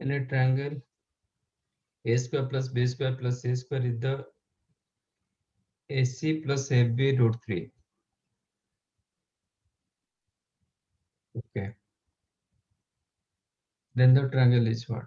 any triangle a square plus b square plus c square is the AC plus AB root 3. Okay. Then the triangle is what?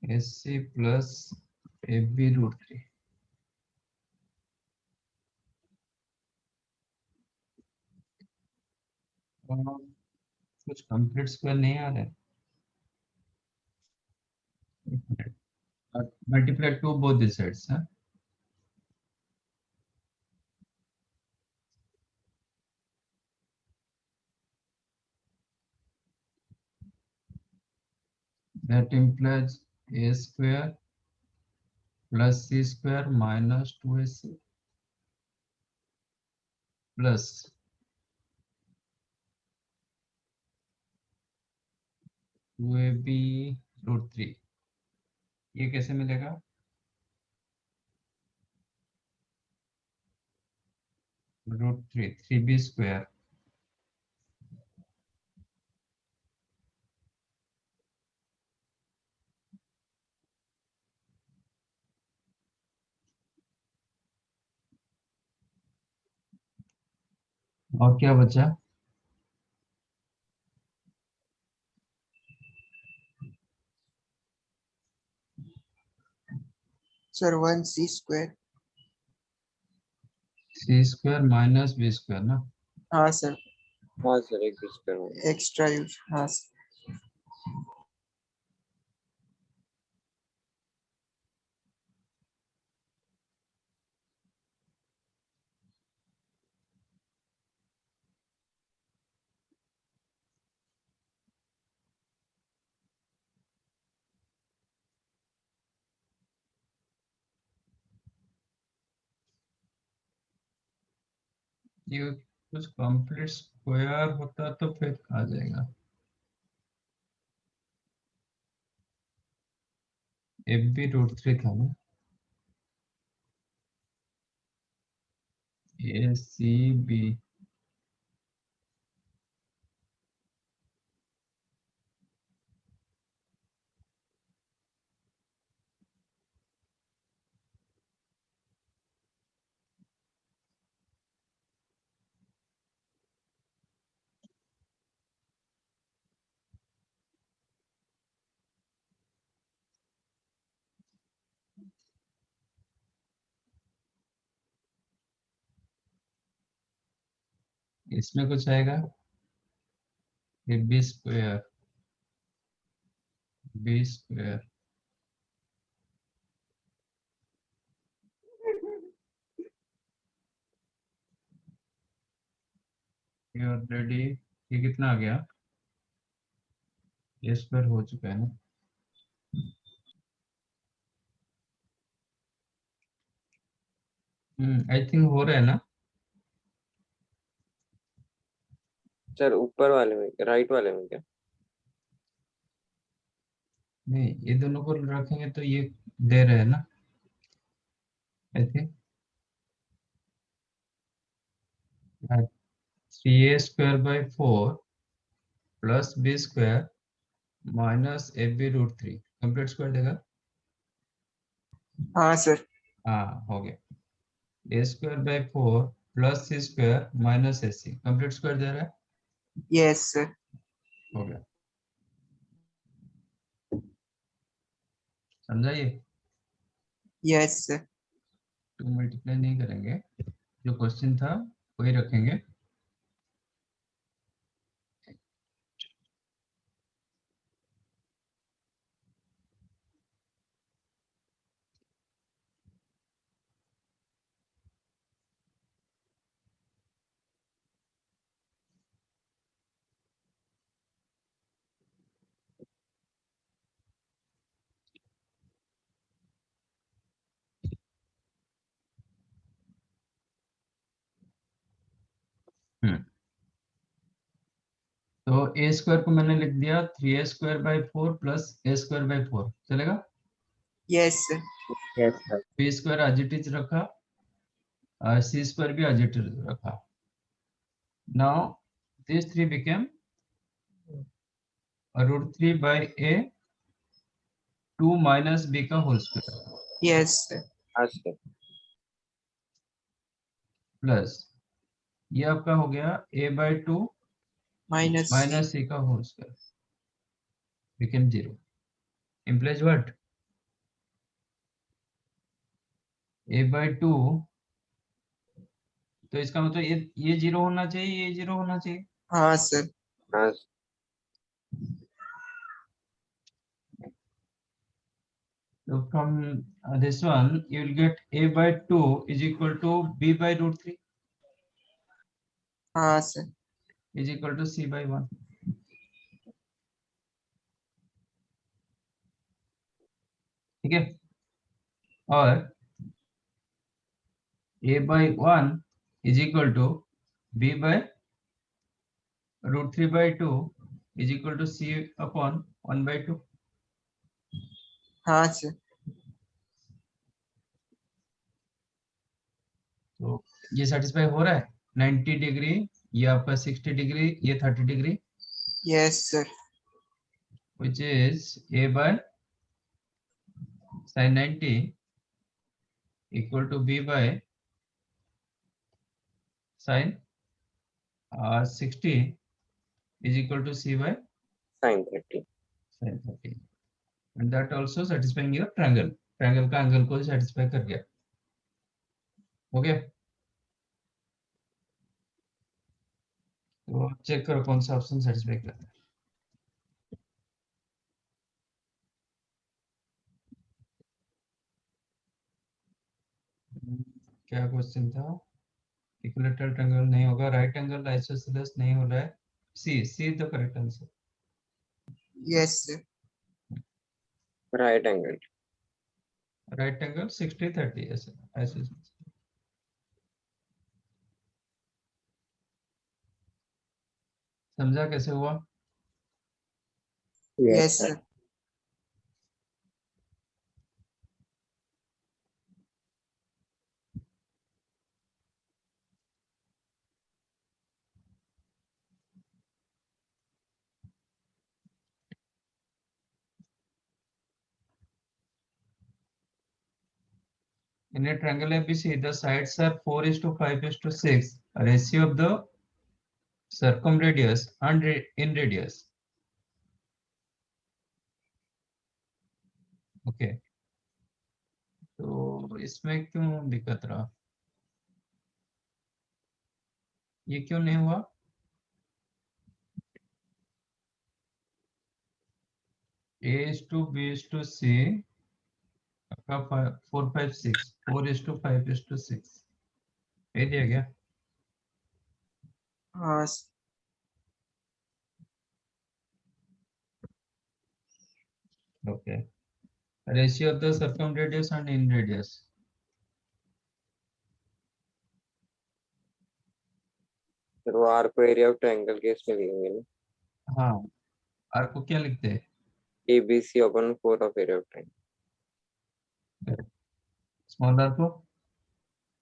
AC plus AB root 3. कुछ complete square नहीं आ रहा है. Multiply to both the sides. Huh? That implies a square plus c square minus 2ac plus 2ab root 3. ये कैसे मिलेगा? root 3 3b square और क्या बचा? Sir 1c square. c square minus b square ना. हाँ सर, हाँ सर, एक बीस करो. Extra use. हाँ सर. ये कुछ कंप्लीट स्क्वायर होता तो फिर आ जाएगा. AB root 3 था ना. ACB इसमें कुछ आएगा. AB square B square ये ऑलरेडी ये कितना आ गया? ए स्क्वायर हो चुका है ना. आई थिंक हो रहा है ना. सर ऊपर वाले में, राइट वाले में क्या? नहीं, ये दोनों को रखेंगे तो ये दे रहे हैं ना. I think 3a square by 4 plus b square minus ab root 3 complete square देगा. हाँ सर. हाँ, हो गया. a square by 4 plus c square minus ac complete square दे रहा है. Yes sir. हो गया. समझा ये? Yes sir. टू मल्टीप्लाई नहीं करेंगे, जो क्वेश्चन था वही रखेंगे. तो ए स्क्वायर को मैंने लिख दिया 3a² / 4 प्लस a²/4 चलेगा। Yes, sir. Yes, sir. B square as it is रखा, सी स्क्वायर भी एज इट इज रखा। Now this 3 became √3/a 2 minus b का whole square Yes, sir. Yes, sir. Plus ये आपका हो गया a/2 Minus C. Minus c का whole square became 0 implies what a/2, तो इसका मतलब ये 0 होना चाहिए, ये 0 होना चाहिए। हाँ sir. Yes. So from this one, you will get a/2 is equal to b/√3 हाँ sir. is equal to c/1. ठीक है, और a/1 is equal to b/√3/2 is equal to c/1/2. हाँ sir. तो ये सेटिस्फाई हो रहा है 90 डिग्री, ये आपका 60 डिग्री, ये 30 degree, Yes sir. which is a/sin90 equal to b/sin60 is equal to c/sin30, Sin 30. and that also satisfying your triangle, triangle का एंगल को satisfy कर गया। ओके, तो चेक करो कौन सा ऑप्शन satisfy कर रहा है। क्या क्वेश्चन था? इक्विलैटरल ट्रायंगल नहीं होगा, राइट एंगल आइसोसेलेस नहीं हो रहा है, see the correct answer. Yes sir. Right angle. Right angle 60/30 ऐसे आइसोसेलेस। समझा कैसे हुआ? Yes sir. In a triangle ABC, the sides are 4:5:6, a ratio of the circumradius and in radius. Okay. तो इसमें क्यों दिक्कत रहा? ये क्यों नहीं हुआ? A:B:C आपका 4:5:6, 4:5:6 ये दिया गया। हाँ sir. Okay. Ratio of the circumradius and in radius. फिर वो आर्क को एरिया ऑफ ट्रायंगल के इसमें लिखेंगे ना, हाँ, आर को क्या लिखते हैं? ABC upon 4 of area of triangle. Small R को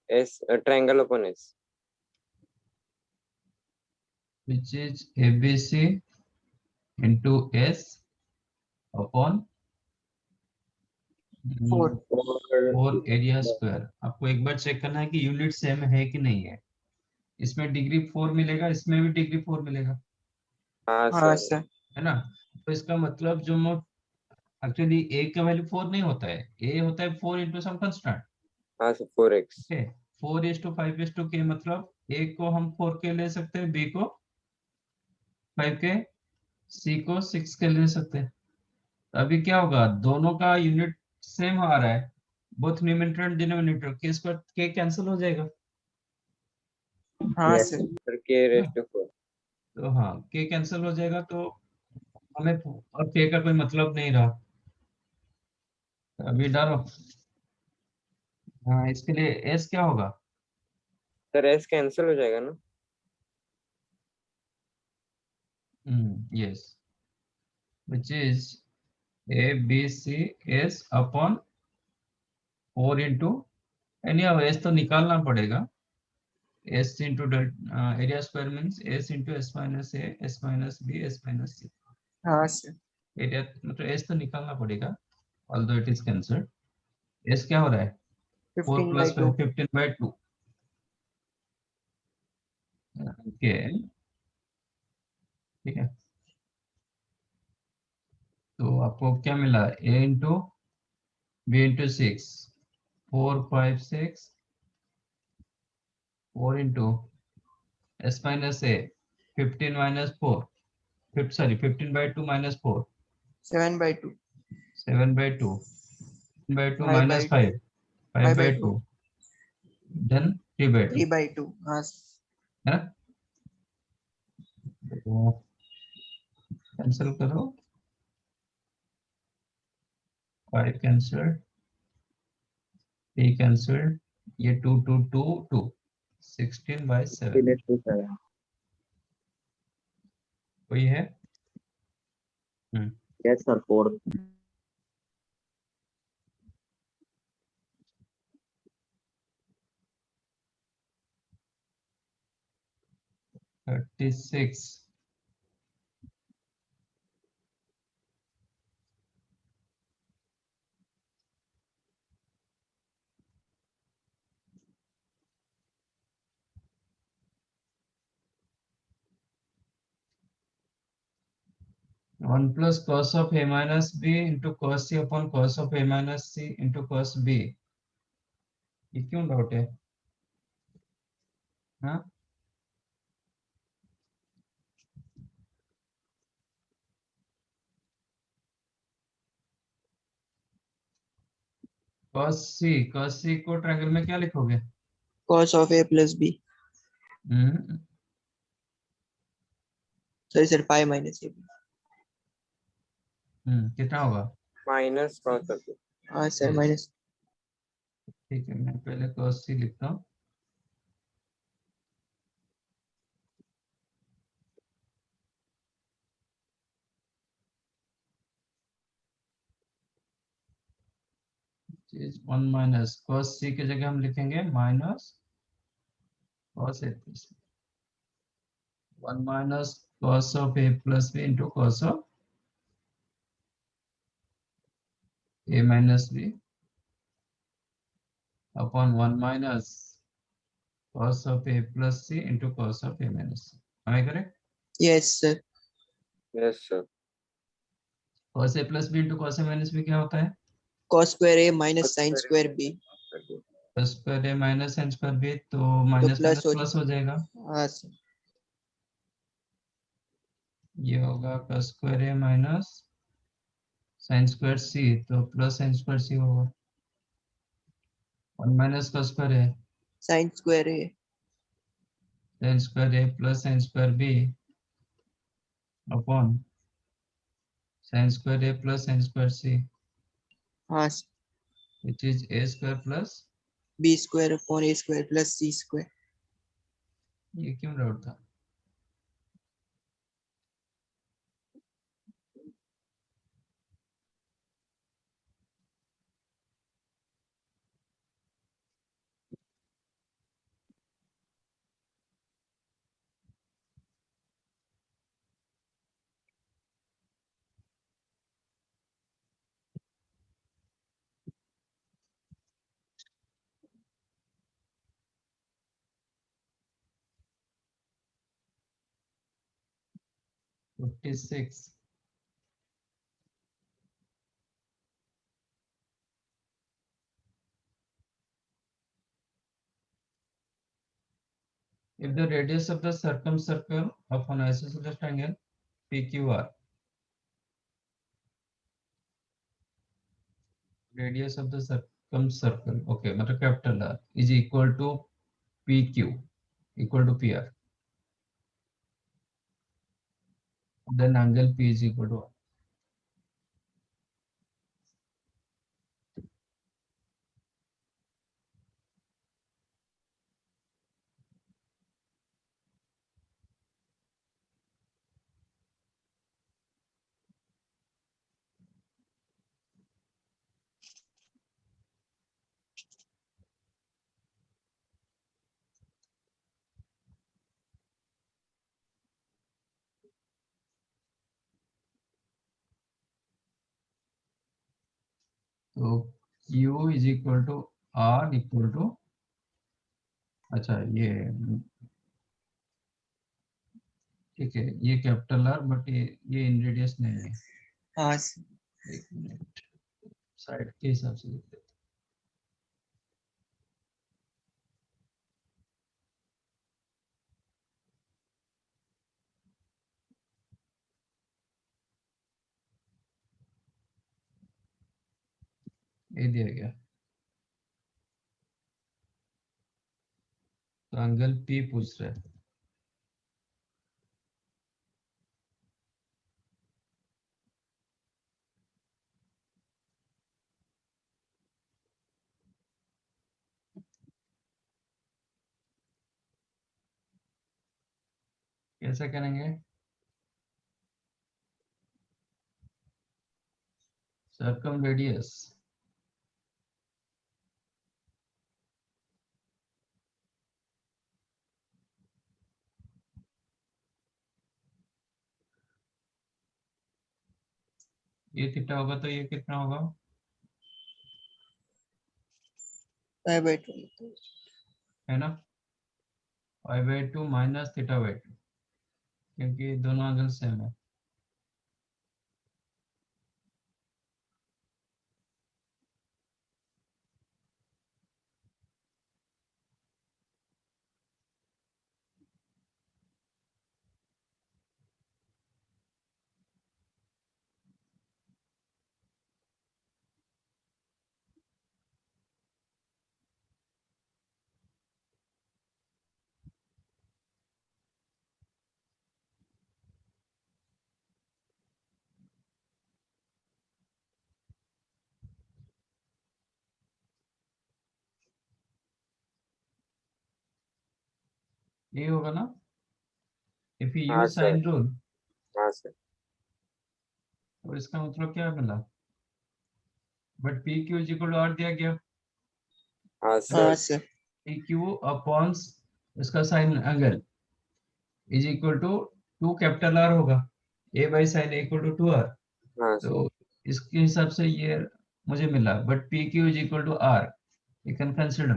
S triangle upon S. which is ABC into S upon 4. 4 area square. आपको एक बार चेक करना है कि यूनिट सेम है कि नहीं है। इसमें डिग्री 4 मिलेगा, इसमें भी डिग्री 4 मिलेगा, हाँ हाँ सर, sir. है ना? तो इसका मतलब जो एक्चुअली ए का वैल्यू 4 नहीं होता है, ए होता है 4 इंटू सम कांस्टेंट। हाँ सर 4x. ओके, 4:5:k मतलब ए को हम 4 के ले सकते हैं, बी को 5 के, सी को 6 के ले सकते हैं। तो अभी क्या होगा, दोनों का यूनिट सेम आ रहा है, बोथ न्यूमरेटर एंड डिनोमिनेटर, के स्क्वायर के कैंसिल हो जाएगा। हाँ Yes, sir. sir, K raised to 4. तो हाँ, के कैंसिल हो जाएगा, तो हमें और के का कोई मतलब नहीं रहा। अभी डालो। हाँ, इसके लिए एस क्या होगा? सर S कैंसिल हो जाएगा ना? Yes, which is A, B, C, S upon 4 into any S तो निकालना पड़ेगा. S into the area square means S into S minus A, S minus B, S minus C. हाँ sir. Area मतलब S तो निकालना पड़ेगा. Although it is cancelled. S क्या हो रहा है? 4 15 plus by 2. 15 by 2. Okay. ठीक है. तो आपको क्या मिला? A into B into 6. 4, 5, 6. 4 into S minus A. 15 minus 4. Sorry, 15 by 2 minus 4. 7 by 2. 7 by 2. by 2 5 minus by 5. 5 5 by by 2. 2. Then 3 by 2. 3 by 2. हाँ sir. है ना? तो कैंसिल करो. 5 कैंसिल. 3 कैंसिल. ये 2 2 2 2. 16 by 7. 16:7. कोई है? Yes, sir. 4. 36. One plus cos of A minus B into cos C upon cos of A minus C into cos B. ये क्यों डाउट है? हाँ? cos C को ट्रायंगल में क्या लिखोगे? Cos of A plus B. Sorry sir. 5 minus A. कितना होगा? Minus cos of it. हाँ sir. Yes. Minus. ठीक है, मैं पहले cos C लिखता हूँ. is 1 minus cos C की जगह हम लिखेंगे minus cos A plus B. 1 minus cos of A plus B into cos of A minus B upon 1 minus cos of A plus C into cos of A minus C. Am I correct? Yes sir. Yes, sir. Cos A plus B into cos A minus B क्या होता है? Cos square A minus sin square B. cos square A minus sin square B तो तो minus plus minus plus हो जाएगा. हाँ sir. ये होगा cos square A minus sin square C तो प्लस sin square C होगा. 1 minus cos square A Sin square A. sin square A plus sin square B upon sin square A plus sin square C, हाँ sir. which is A square plus. B square upon A square plus C square. ये क्यों doubt था? Fifty six. If the radius of the circumcircle of an isosceles triangle PQR, radius of the circumcircle, okay, मतलब capital R is equal to PQ equal to PR, then angle P is equal to R. तो Q is equal to R equal to, अच्छा ये ठीक है, ये capital R but ये इन radius नहीं है। हाँ सर। एक मिनट, साइड के हिसाब से लिख देते हैं। ये दिया गया, तो एंगल P पूछ रहा है। कैसे करेंगे? सर्कम रेडियस, ये थीटा होगा तो ये कितना होगा? पाई बाय 2। है ना, π/2 माइनस θ/2, क्योंकि दोनों एंगल सेम है। ये होगा ना, इफ यू हाँ यूज सर। Sine rule. हाँ सर। तो इसका मतलब क्या मिला? But P Q is equal to R दिया गया, हाँ हाँ sir. Sir. P Q upon इसका sine angle is equal to 2 capital R होगा, A by sine equal to 2 R. हाँ सर। तो इसके हिसाब से ये मुझे मिला, but P Q is equal to R, you can consider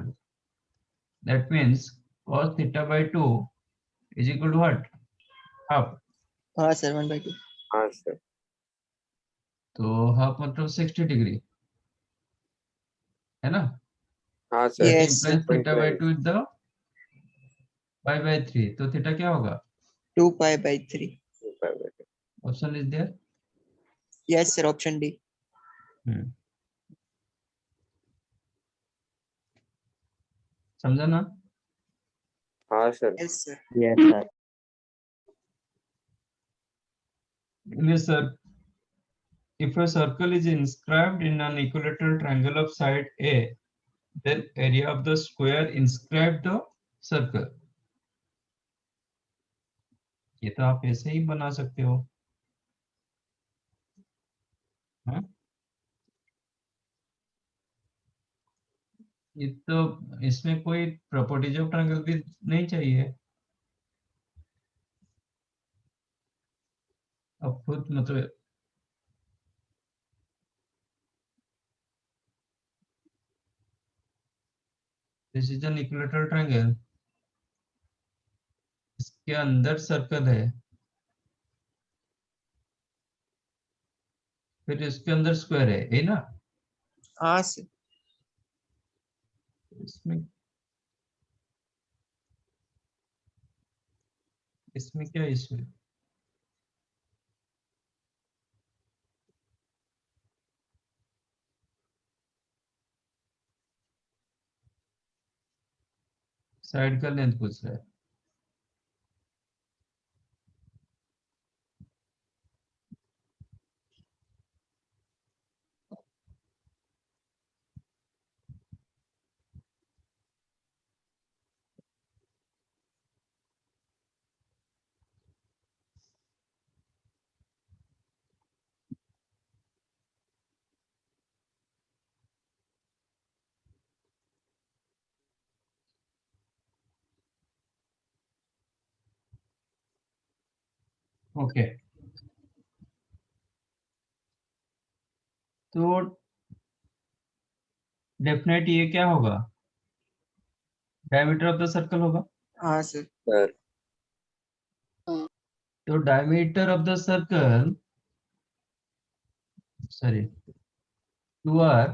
that means cos theta by 2 is equal to what? Half. हाँ सर 1/2। हाँ सर। तो हाफ मतलब 60 डिग्री, है ना? हाँ sir. That yes sir. implies theta by 2 is the π/3, तो theta क्या होगा? 2π/3। Option is there. Yes sir, option D. समझा ना? हाँ sir. Yes sir. Yes, sir. Yes, sir. If a circle is inscribed in an equilateral triangle of side A, then area of the square inscribed the circle. ये तो आप ऐसे ही बना सकते हो, हाँ? ये तो इसमें कोई प्रॉपर्टीज ऑफ ट्रायंगल भी नहीं चाहिए, अब खुद मतलब this is an equilateral triangle, इसके अंदर सर्कल है, फिर इसके अंदर स्क्वायर है ना? हाँ सर। इसमें इसमें क्या इशू है? साइड का लेंथ पूछ रहा है। ओके, तो डेफिनेट ये क्या होगा, डायमीटर ऑफ द सर्कल होगा। हाँ सर। सर तो diameter of the circle sorry 2r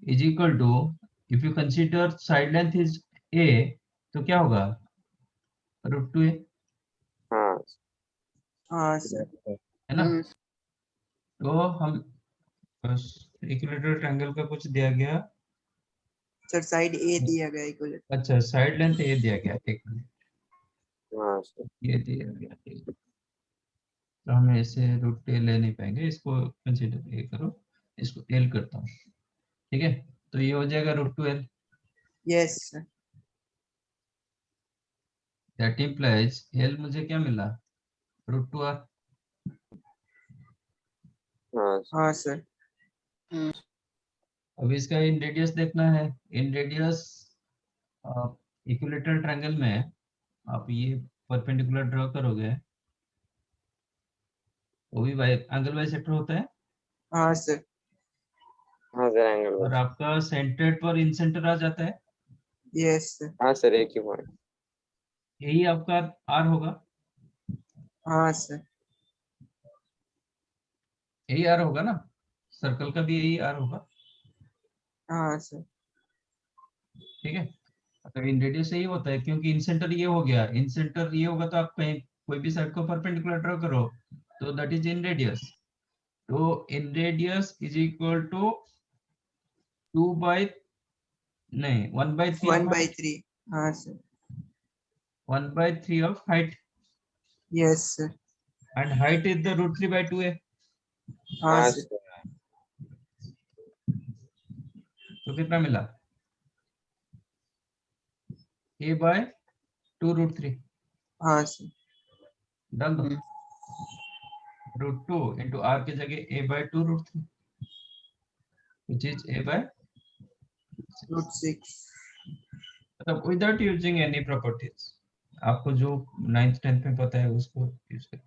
is equal to, if you consider side length is a, तो क्या होगा, √2a, हाँ हाँ सर। है ना। तो हम इक्विलेटरल ट्रायंगल का कुछ दिया गया, सर साइड ए दिया गया इक्वल। अच्छा साइड लेंथ a दिया गया, एक मिनट, हाँ सर। ये दिया गया a। तो हम ऐसे √2a ले नहीं पाएंगे, इसको कंसीडर ये करो, इसको l करता हूँ, ठीक है। तो ये हो जाएगा √2l, yes sir. That implies l मुझे क्या मिला, √2r। हाँ हाँ सर। अब इसका इन रेडियस देखना है, इन रेडियस इक्विलेटरल ट्रायंगल में आप ये परपेंडिकुलर ड्रॉ करोगे, वो भी बाई एंगल बाई सेक्टर होता है, हाँ सर। हाँ सर एंगल और बस। आपका सेंटर्ड पर इन सेंटर आ जाता है, यस सर। हाँ सर एक ही पॉइंट। यही आपका r होगा, हाँ सर। यही r होगा ना, सर्कल का भी यही r होगा, हाँ सर। ठीक है। तो इन रेडियस यही होता है, क्योंकि इन सेंटर ये हो गया, इन सेंटर ये होगा, तो आप कहीं कोई भी साइड को परपेंडिकुलर ड्रॉ करो, तो दैट इज इन रेडियस। तो in radius is equal to 2 by, नहीं 1/3 ऑफ 1/3। हाइट, हाँ sir. 1/3 of height, yes sir. And height is the √3/2a। हाँ हाँ सर। सर। तो कितना मिला, a/2√3, हाँ सर। डाल दो, √2 इंटू r की जगह a/2√3, which is a/, √6। मतलब विदाउट यूजिंग एनी प्रॉपर्टीज, आपको जो 9th 10th में पता है उसको यूज करें।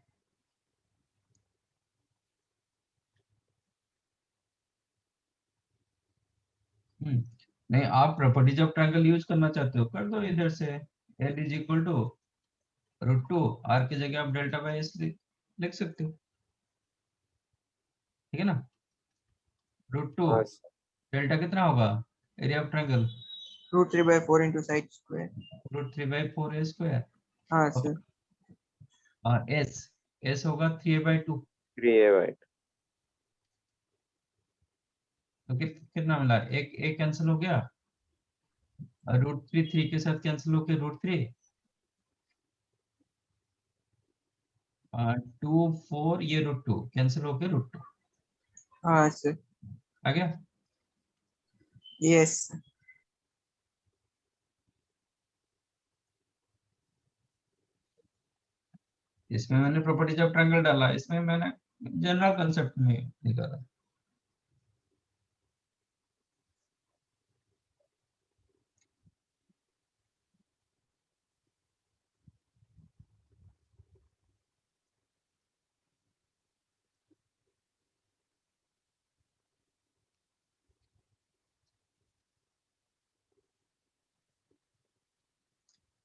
नहीं, आप प्रॉपर्टीज ऑफ ट्रायंगल यूज करना चाहते हो, कर दो इधर से, l is equal to √2, r की जगह आप डेल्टा बाई s लिख सकते हो, ठीक है ना। √2 हाँ सर। डेल्टा कितना होगा, area of triangle, √3/4 into side square. √3/4a², हाँ अब सर। s होगा 3a/2, 3a/, तो कितना मिला, एक एक कैंसिल हो गया, √3 3 के साथ कैंसिल होके √3, 2 4, ये √2 कैंसिल होके √2 हाँ सर। आ गया। Yes sir. इसमें मैंने प्रॉपर्टीज ऑफ ट्रायंगल डाला, इसमें मैंने जनरल कंसेप्ट में निकाला।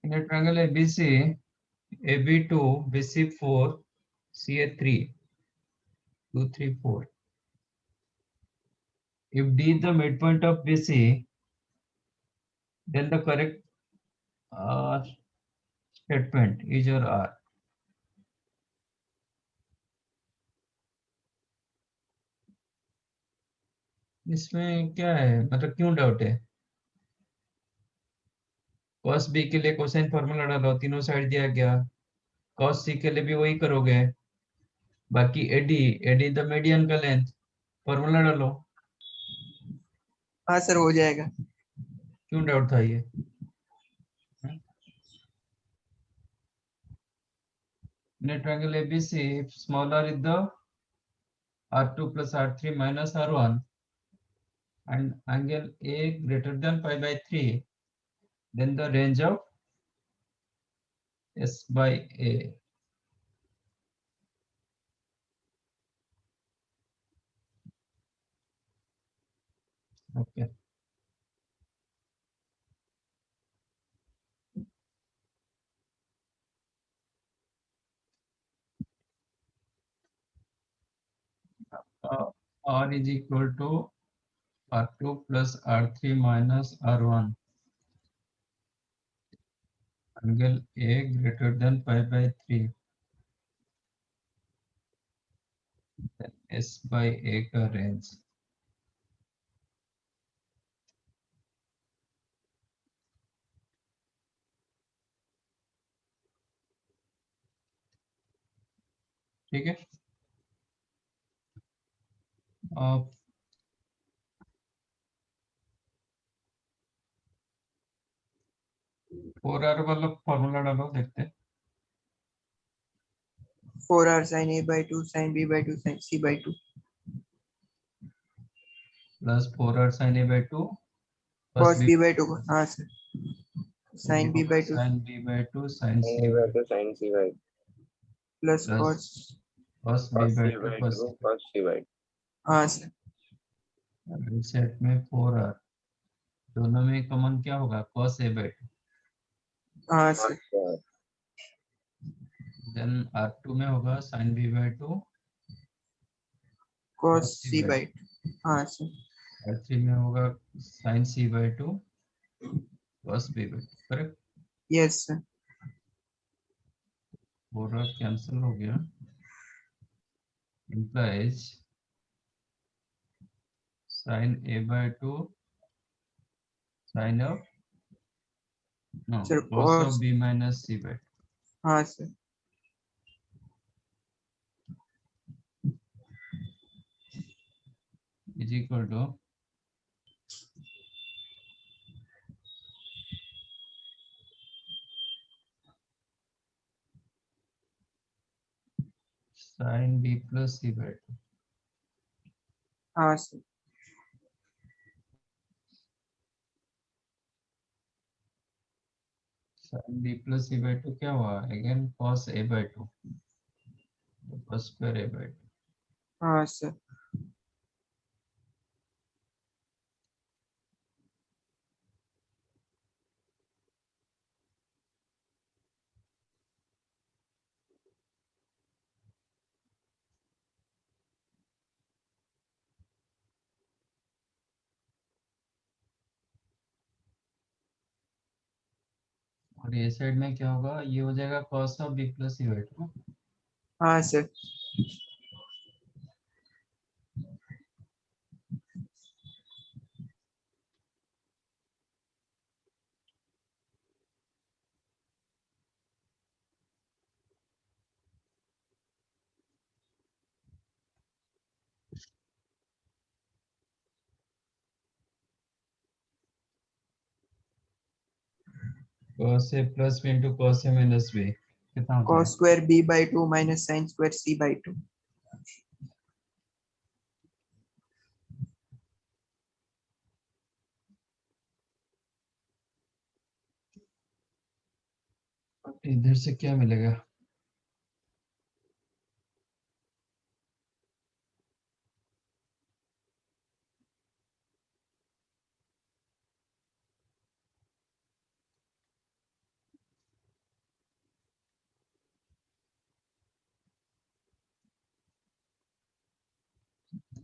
In a triangle ABC, AB2, BC4, CA3, 2 3 4, if D is the midpoint of BC, then the correct statement is your R. इसमें क्या है, मतलब क्यों डाउट है, cos B के लिए कोसाइन फॉर्मूला डालो, तीनों साइड दिया गया, cos C के लिए भी वही करोगे, बाकी AD द मीडियन का लेंथ, फॉर्मूला डालो। हाँ सर हो जाएगा। क्यों डाउट था ये, in a triangle ABC, if smaller is the R2 plus R3 minus R1 and angle A greater than pi/3, then the range of S by A. Okay. R is equal to R2 plus R3 minus R1. Angle A greater than pi by 3. Then S by A का range. ठीक है. अब 4R वाला formula डालो, देखते हैं. 4R sin A by 2 sin B by 2 sin C by 2 plus 4R sin A by 2 cos B by 2. हाँ sir, sin B by 2 sin B by 2 sin C sin by by 2 sin C by plus plus cos. cos B cos by C 2 by cos 2 cos C by 2. हाँ sir, set में 4R, दोनों में common क्या होगा, cos A by 2. हाँ sir, अच्छा, then R2 में होगा sin B by 2 cos C by 2. हाँ सर, R3 में होगा sin C by 2 cos B by 2. Correct. yes sir. 4R cancel हो गया, implies sin A by 2 sin of no Sir, cos of cos. B minus C by 2. हाँ sir, is equal to sin B plus C by 2. हाँ sir, sin B plus C by 2 क्या हुआ, again cos A by 2, cos square A by 2. हाँ sir, और ये side में क्या होगा, ये हो जाएगा cos of B plus C by 2. हाँ sir, cos A plus B into cos A minus B कितना होता cos है, square B by 2 minus sin square C by 2. इधर से क्या मिलेगा,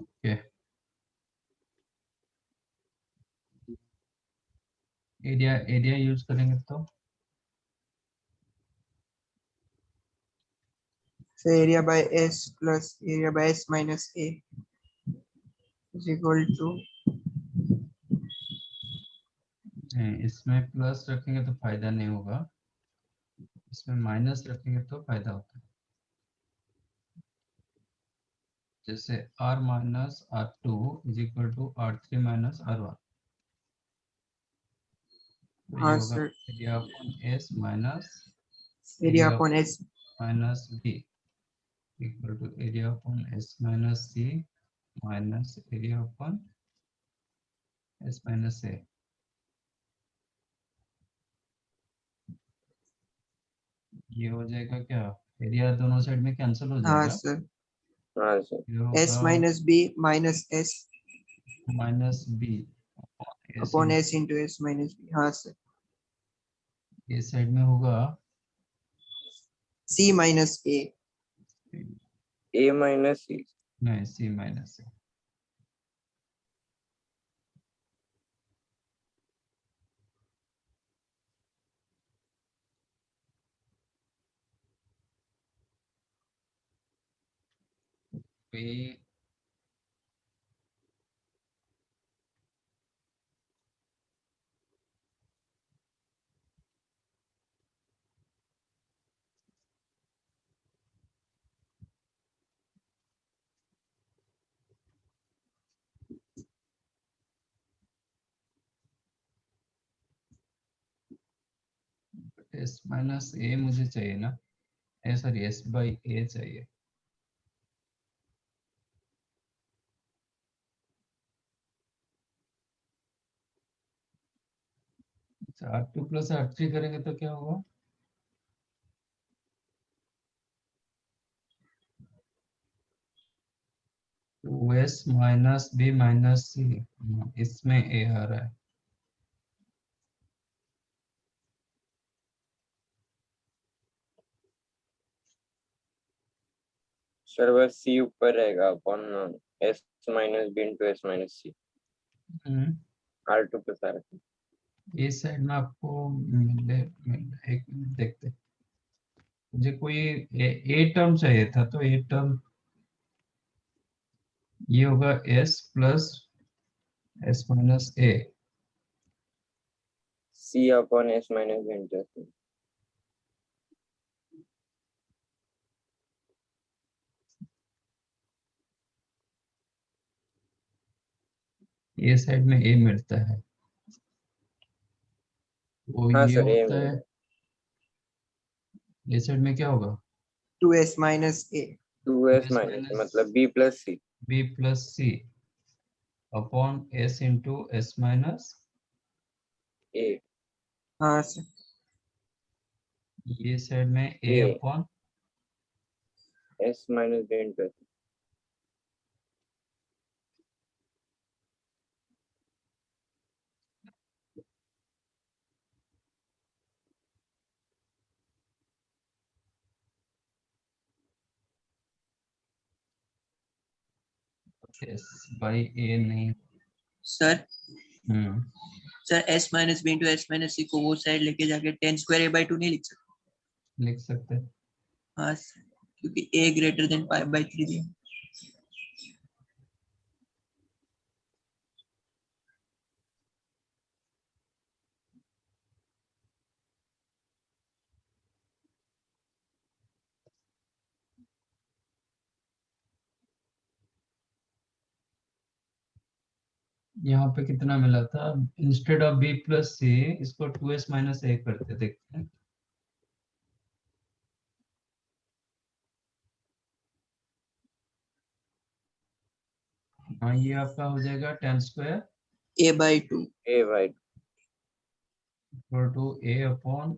ओके. एरिया यूज करेंगे तो So area by S plus area by S minus A is equal to. इसमें प्लस रखेंगे तो फायदा नहीं होगा, इसमें माइनस रखेंगे तो फायदा होता है. जैसे R minus R2 is equal to R3 minus R1. तो ये हाँ होगा sir, area upon S minus area upon S. Minus B equal to area upon S minus C minus area upon S minus A. ये हो जाएगा क्या, area दोनों side में कैंसिल हो हाँ जाएगा. सर, हाँ सर, ये S होगा minus B minus S minus B upon S into S minus B. हाँ सर, ये साइड में होगा C minus A. A minus C. नहीं C minus A. B S minus A मुझे चाहिए ना, सॉरी एस बाई ए चाहिए। R2 प्लस R3 करेंगे तो क्या होगा? 2s माइनस बी माइनस सी, इसमें ए आ रहा है। सर बस सी ऊपर रहेगा upon S minus B into S minus C, R2 plus R3। इस साइड में आपको एक मिनट देखते हैं। मुझे कोई ए टर्म चाहिए था, तो ए टर्म ये होगा S plus S minus A, C upon S minus B into S. ये साइड में ए मिलता है, तो हाँ ये सर ए होता है, ये साइड में क्या होगा? 2s minus a. 2s S minus minus मतलब B plus C. B plus C upon S into S minus A हाँ सर, ये साइड में A A upon S minus B into S. S by A नहीं। Sir hmm sir s minus b into s minus c को वो side लेके जाके 10 square a by 2 नहीं लिख सकते? लिख सकते हैं। हाँ सर, क्योंकि a greater than pi by 3 दिया। यहाँ पे कितना मिला था? इंस्टेड ऑफ बी प्लस सी इसको 2s माइनस ए करते, देखते हैं। हाँ, ये आपका हो जाएगा 10 square a by 2। A by equal to A upon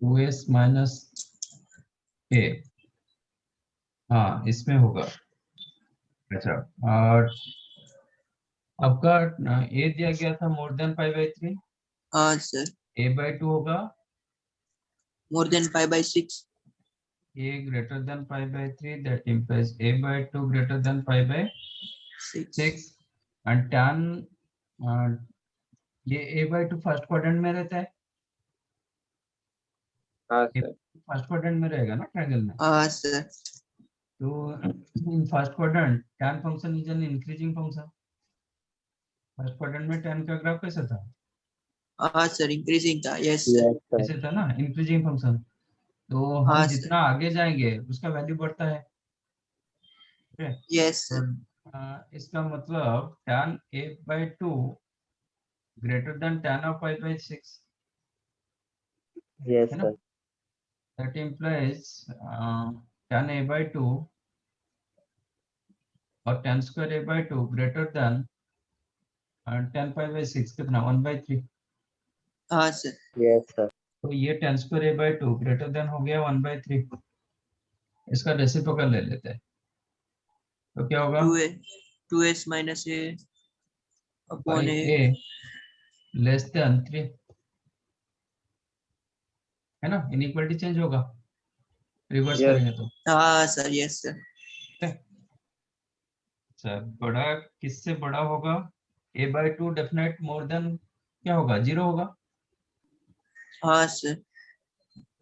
2s minus A. हाँ, इसमें होगा। अच्छा, और आपका ए दिया गया था मोर देन पाई बाई 3, हाँ सर, ए बाई 2 होगा more than pi by 6। a greater than pi by 3, that implies a by 2 greater than pi by 6। 6, and tan ये a by 2 फर्स्ट क्वाड्रेंट में रहता है, हाँ सर फर्स्ट क्वाड्रेंट में रहेगा ना ट्रायंगल में। हाँ सर, तो in first quadrant tan function is an increasing function. First quadrant में tan का ग्राफ कैसा था? हाँ सर, इंक्रीजिंग था। यस सर, ऐसे था ना, इंक्रीजिंग फंक्शन। तो हम हाँ जितना सर, आगे जाएंगे उसका वैल्यू बढ़ता है। ठीक है, यस तो सर, इसका मतलब tan a by 2 greater than tan of pi by 6, yes है ना? Sir That implies tan a by 2 और tan square a by 2 greater than tan pi by 6, कितना 1 by 3। हाँ सर, यस सर तो ये tan square a by 2 greater than हो गया 1 by 3। इसका रेसिप्रोकल ले लेते हैं, तो क्या होगा? 2s minus a by upon a। a less than 3, है ना? इनइक्वालिटी चेंज होगा रिवर्स यस करेंगे तो। हाँ सर, यस सर, ठीक है? अच्छा, बड़ा किससे बड़ा होगा? a by 2 definite more than क्या होगा? 0 होगा। हाँ सर,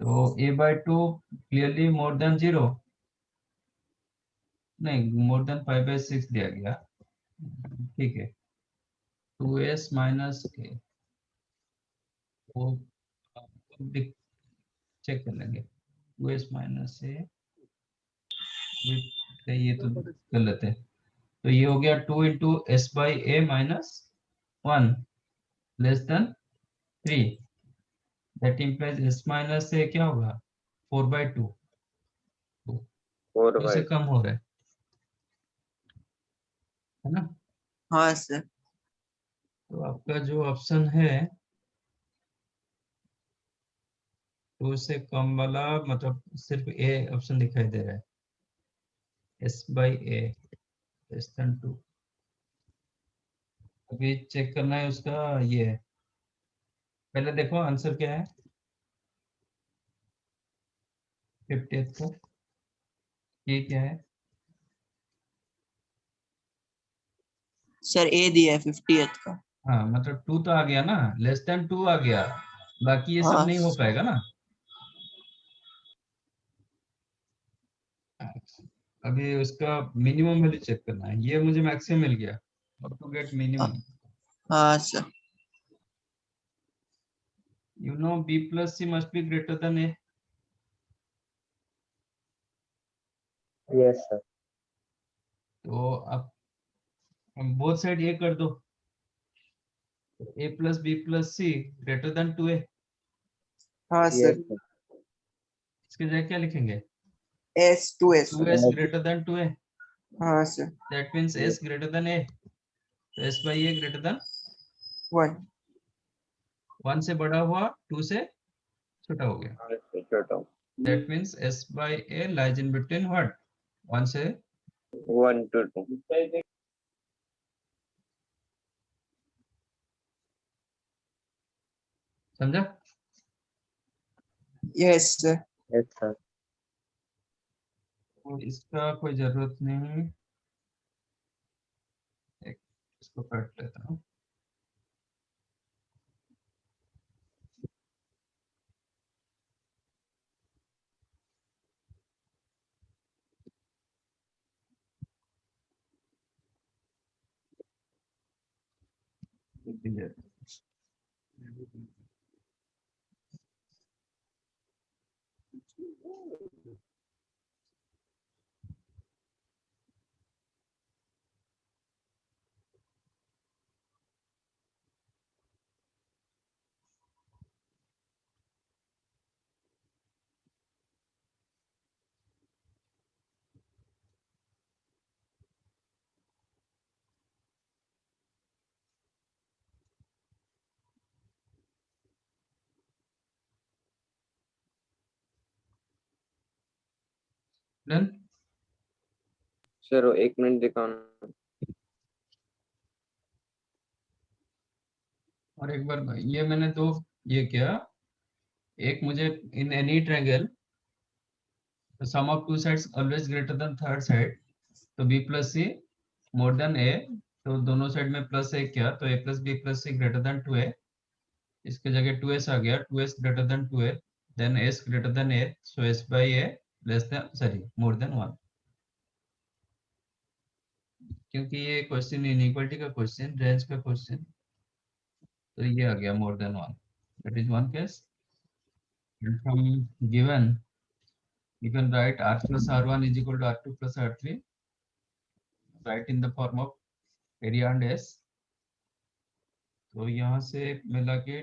तो a by 2 clearly more than 0, नहीं, मोर देन 5/6 दिया गया, ठीक है। 2s माइनस ए, वो चेक कर लेंगे। 2s माइनस ए, ये तो गलत है, तो ये हो गया 2 into S by A minus 1 less than 3, that implies S minus A क्या होगा 4/2, 4 2 से बाई कम हो रहा है ना। हाँ सर। तो आपका जो ऑप्शन है 2 से कम वाला, मतलब सिर्फ ए ऑप्शन दिखाई दे रहा है, S by A less than 2। अभी चेक करना है उसका, ये है। पहले देखो आंसर क्या है 50th का, ये क्या है। सर ए दिया है 50th का। हाँ मतलब 2 तो आ गया ना, लेस देन 2 आ गया, बाकी ये सब हाँ नहीं हो पाएगा ना। अभी उसका मिनिमम वैल्यू चेक करना है, ये मुझे मैक्सिमम मिल गया, अब टू गेट मिनिमम हाँ sir. You know b plus c must be greater than a। Yes sir. तो अब बोथ साइड ये कर दो, a plus b plus c greater than 2a। हाँ यस सर। सर। इसके जगह क्या लिखेंगे S 2s। 2s greater than 2a, हाँ sir. that means s greater than a, तो s by a greater than 1। 1 से बड़ा हुआ 2 से छोटा हो गया, छोटा that means s by a lies in between what 1 से 1 to 2। समझा। Yes sir. Yes sir. तो इसका कोई जरूरत नहीं, एक इसको काट लेता हूँ। डन। सर 1 मिनट दिखाना। और एक बार ये मैंने दो ये किया, एक मुझे in any triangle sum of two sides always greater than third side, तो b plus c more than a, तो दोनों साइड में प्लस a किया तो a plus b plus c greater than 2a, इसके जगह 2s आ गया, 2s greater than 2a, then s greater than a, so s by a less than sorry more than 1, क्योंकि ये क्वेश्चन इनइक्वालिटी का question, range का question, तो ये आ गया more than 1, that is one case. And from given you can write r plus r1 is equal to r2 plus r3, write in the form of area and s, तो यहाँ से मिला के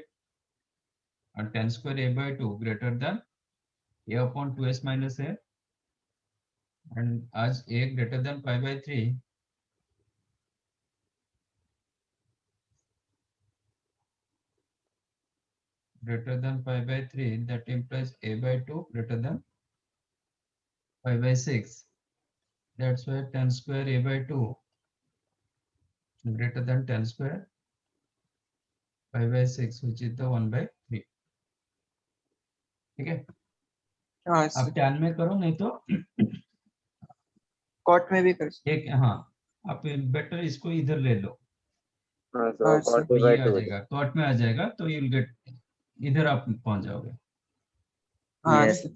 tan square a by 2 greater than a upon 2s minus a, and as a greater than pi by 3, greater than pi by 3, that implies a by 2 greater than pi by 6, that's why tan square a by 2 greater than tan square pi by 6, which is the 1 by 3, ठीक है। हाँ आप sir. tan में करो, नहीं तो cot में भी कर सकते। एक, हाँ आप बेटर इसको इधर ले लो, हाँ हाँ सर सर। तो 40 ये बाई आ 2। जाएगा कॉट में आ जाएगा, तो यू विल गेट, इधर आप पहुंच जाओगे। हाँ yes. Sir.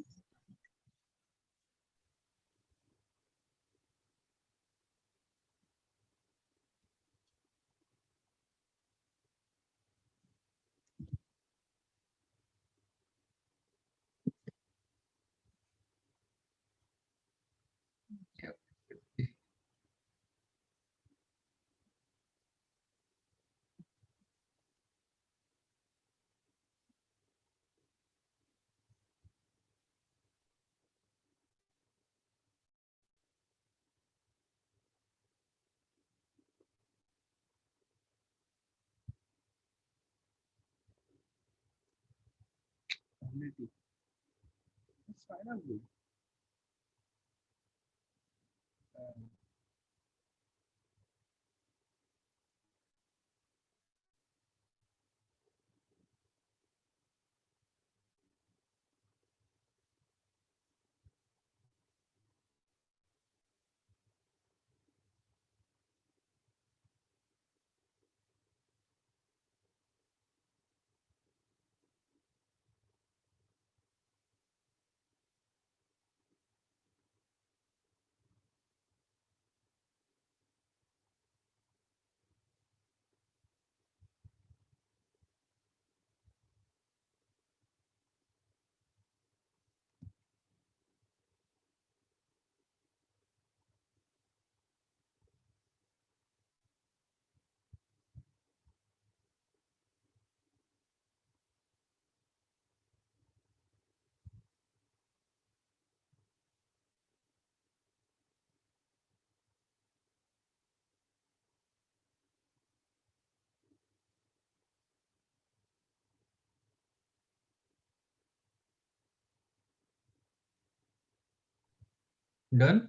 Done.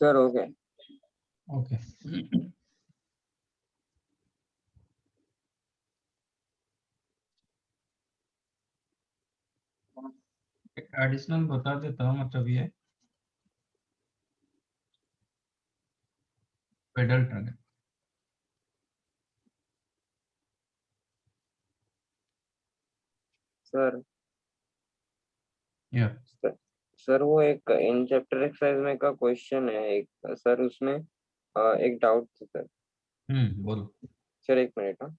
Sir okay. Okay additional बता देता हूँ, मतलब ये पेडल ट्रैंगल। सर या सर वो एक इन चैप्टर एक्सरसाइज में का क्वेश्चन है एक, सर उसमें एक डाउट था सर। बोलो। सर एक मिनट। हाँ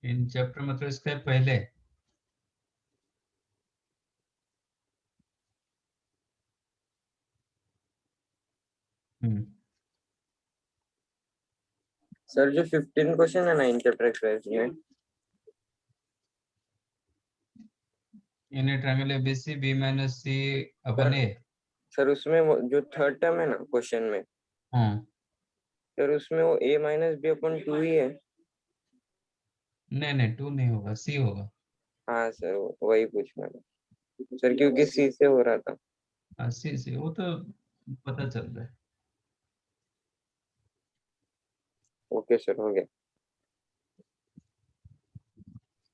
इन चैप्टर मतलब इसके पहले। सर जो 15 क्वेश्चन है ना इन चैप्टर एक्सरसाइज में, in triangle ABC B minus C upon A. Sir उसमें वो जो थर्ड टर्म है ना क्वेश्चन में, हाँ सर उसमें वो a माइनस बी अपन 2 ही है। नहीं नहीं, 2 नहीं होगा, सी होगा। हाँ सर वही पूछना था सर, क्योंकि सी से हो रहा था। हाँ सी वो तो पता चल रहा है। ओके सर हो गया।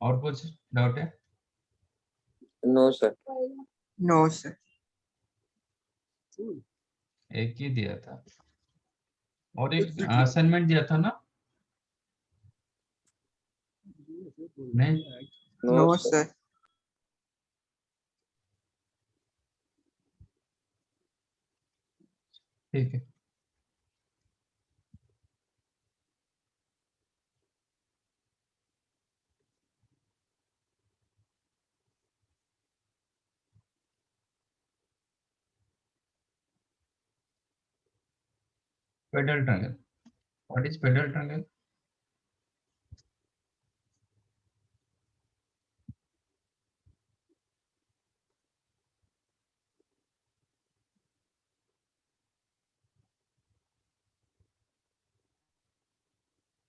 और कुछ डाउट है? No sir. No sir. एक ही दिया था और एक असाइनमेंट दिया था ना? नहीं। No no sir. सर। ठीक है। Pedal triangle. What is pedal triangle?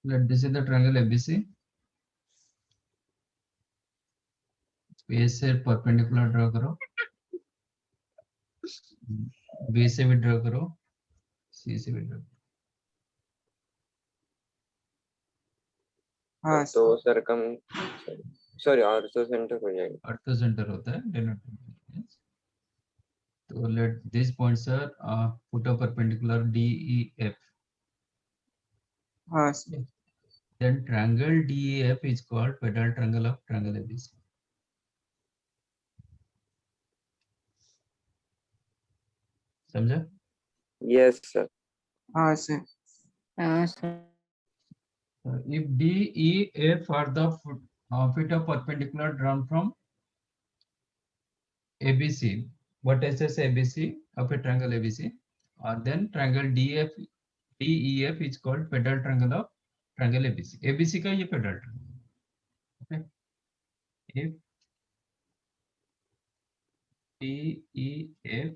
Let this is the triangle ABC. A से परपेंडिकुलर ड्रॉ करो, बी से भी ड्रॉ करो, सी से भी ड्रॉ करो। हाँ तो सर। सर कम, सॉरी ऑर्थो सेंटर हो जाएगा। ऑर्थो सेंटर होता है डेनोट। तो let these points are put a perpendicular DEF. हाँ sir. Then triangle DEF is called pedal triangle of triangle ABC. समझा? Yes sir. हाँ sir. If DEF are the feet of perpendicular drawn from ABC, what is this ABC of a triangle ABC? Then triangle DEF is called pedal triangle of triangle ABC. ABC का ये pedal triangle. Okay. If DEF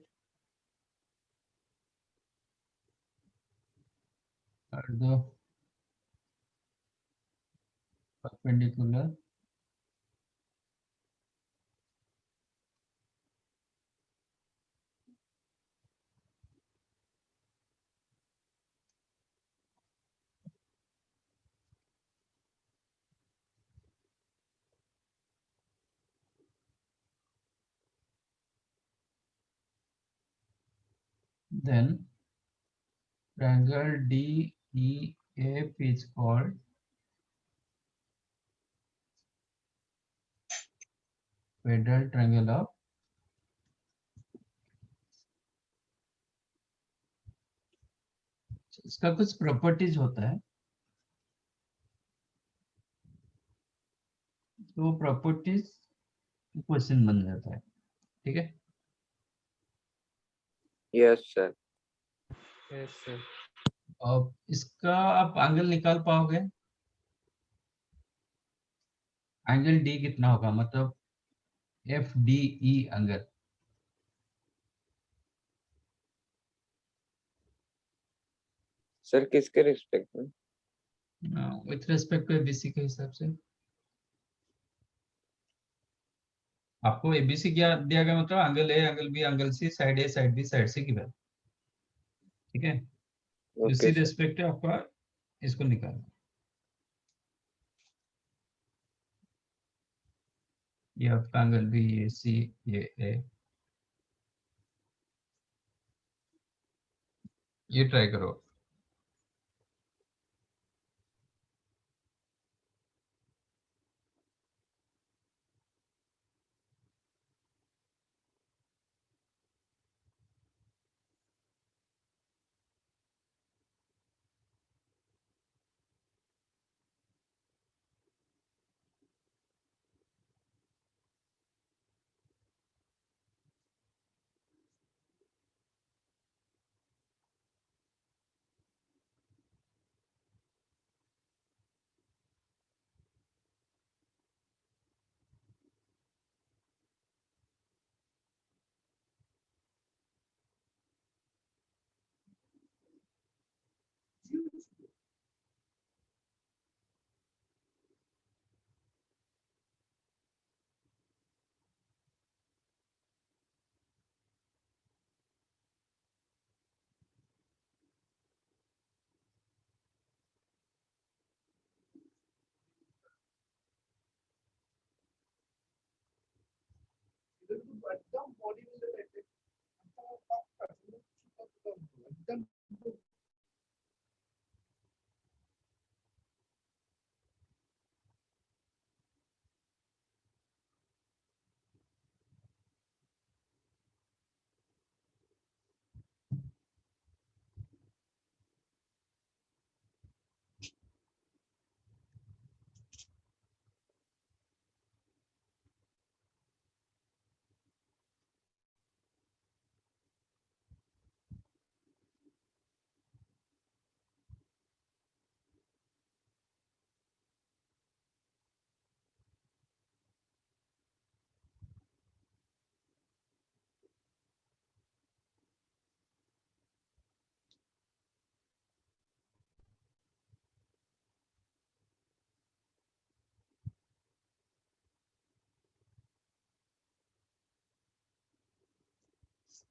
दो perpendicular then triangle DEF is called Federal Triangle of इसका कुछ properties होता है तो properties question बन जाता है ठीक है यस सर Yes, sir. अब इसका आप एंगल निकाल पाओगे एंगल डी कितना होगा मतलब FDE एंगल सर किसके रिस्पेक्ट में विथ रेस्पेक्ट टू एबीसी के हिसाब से आपको एबीसी क्या दिया गया मतलब angle A angle B angle C side A side B side C की वैल्यू ठीक है ओके इसी सर रेस्पेक्ट आपका इसको निकालना ये आपका एंगल बी ये सी ये ए ये ट्राई करो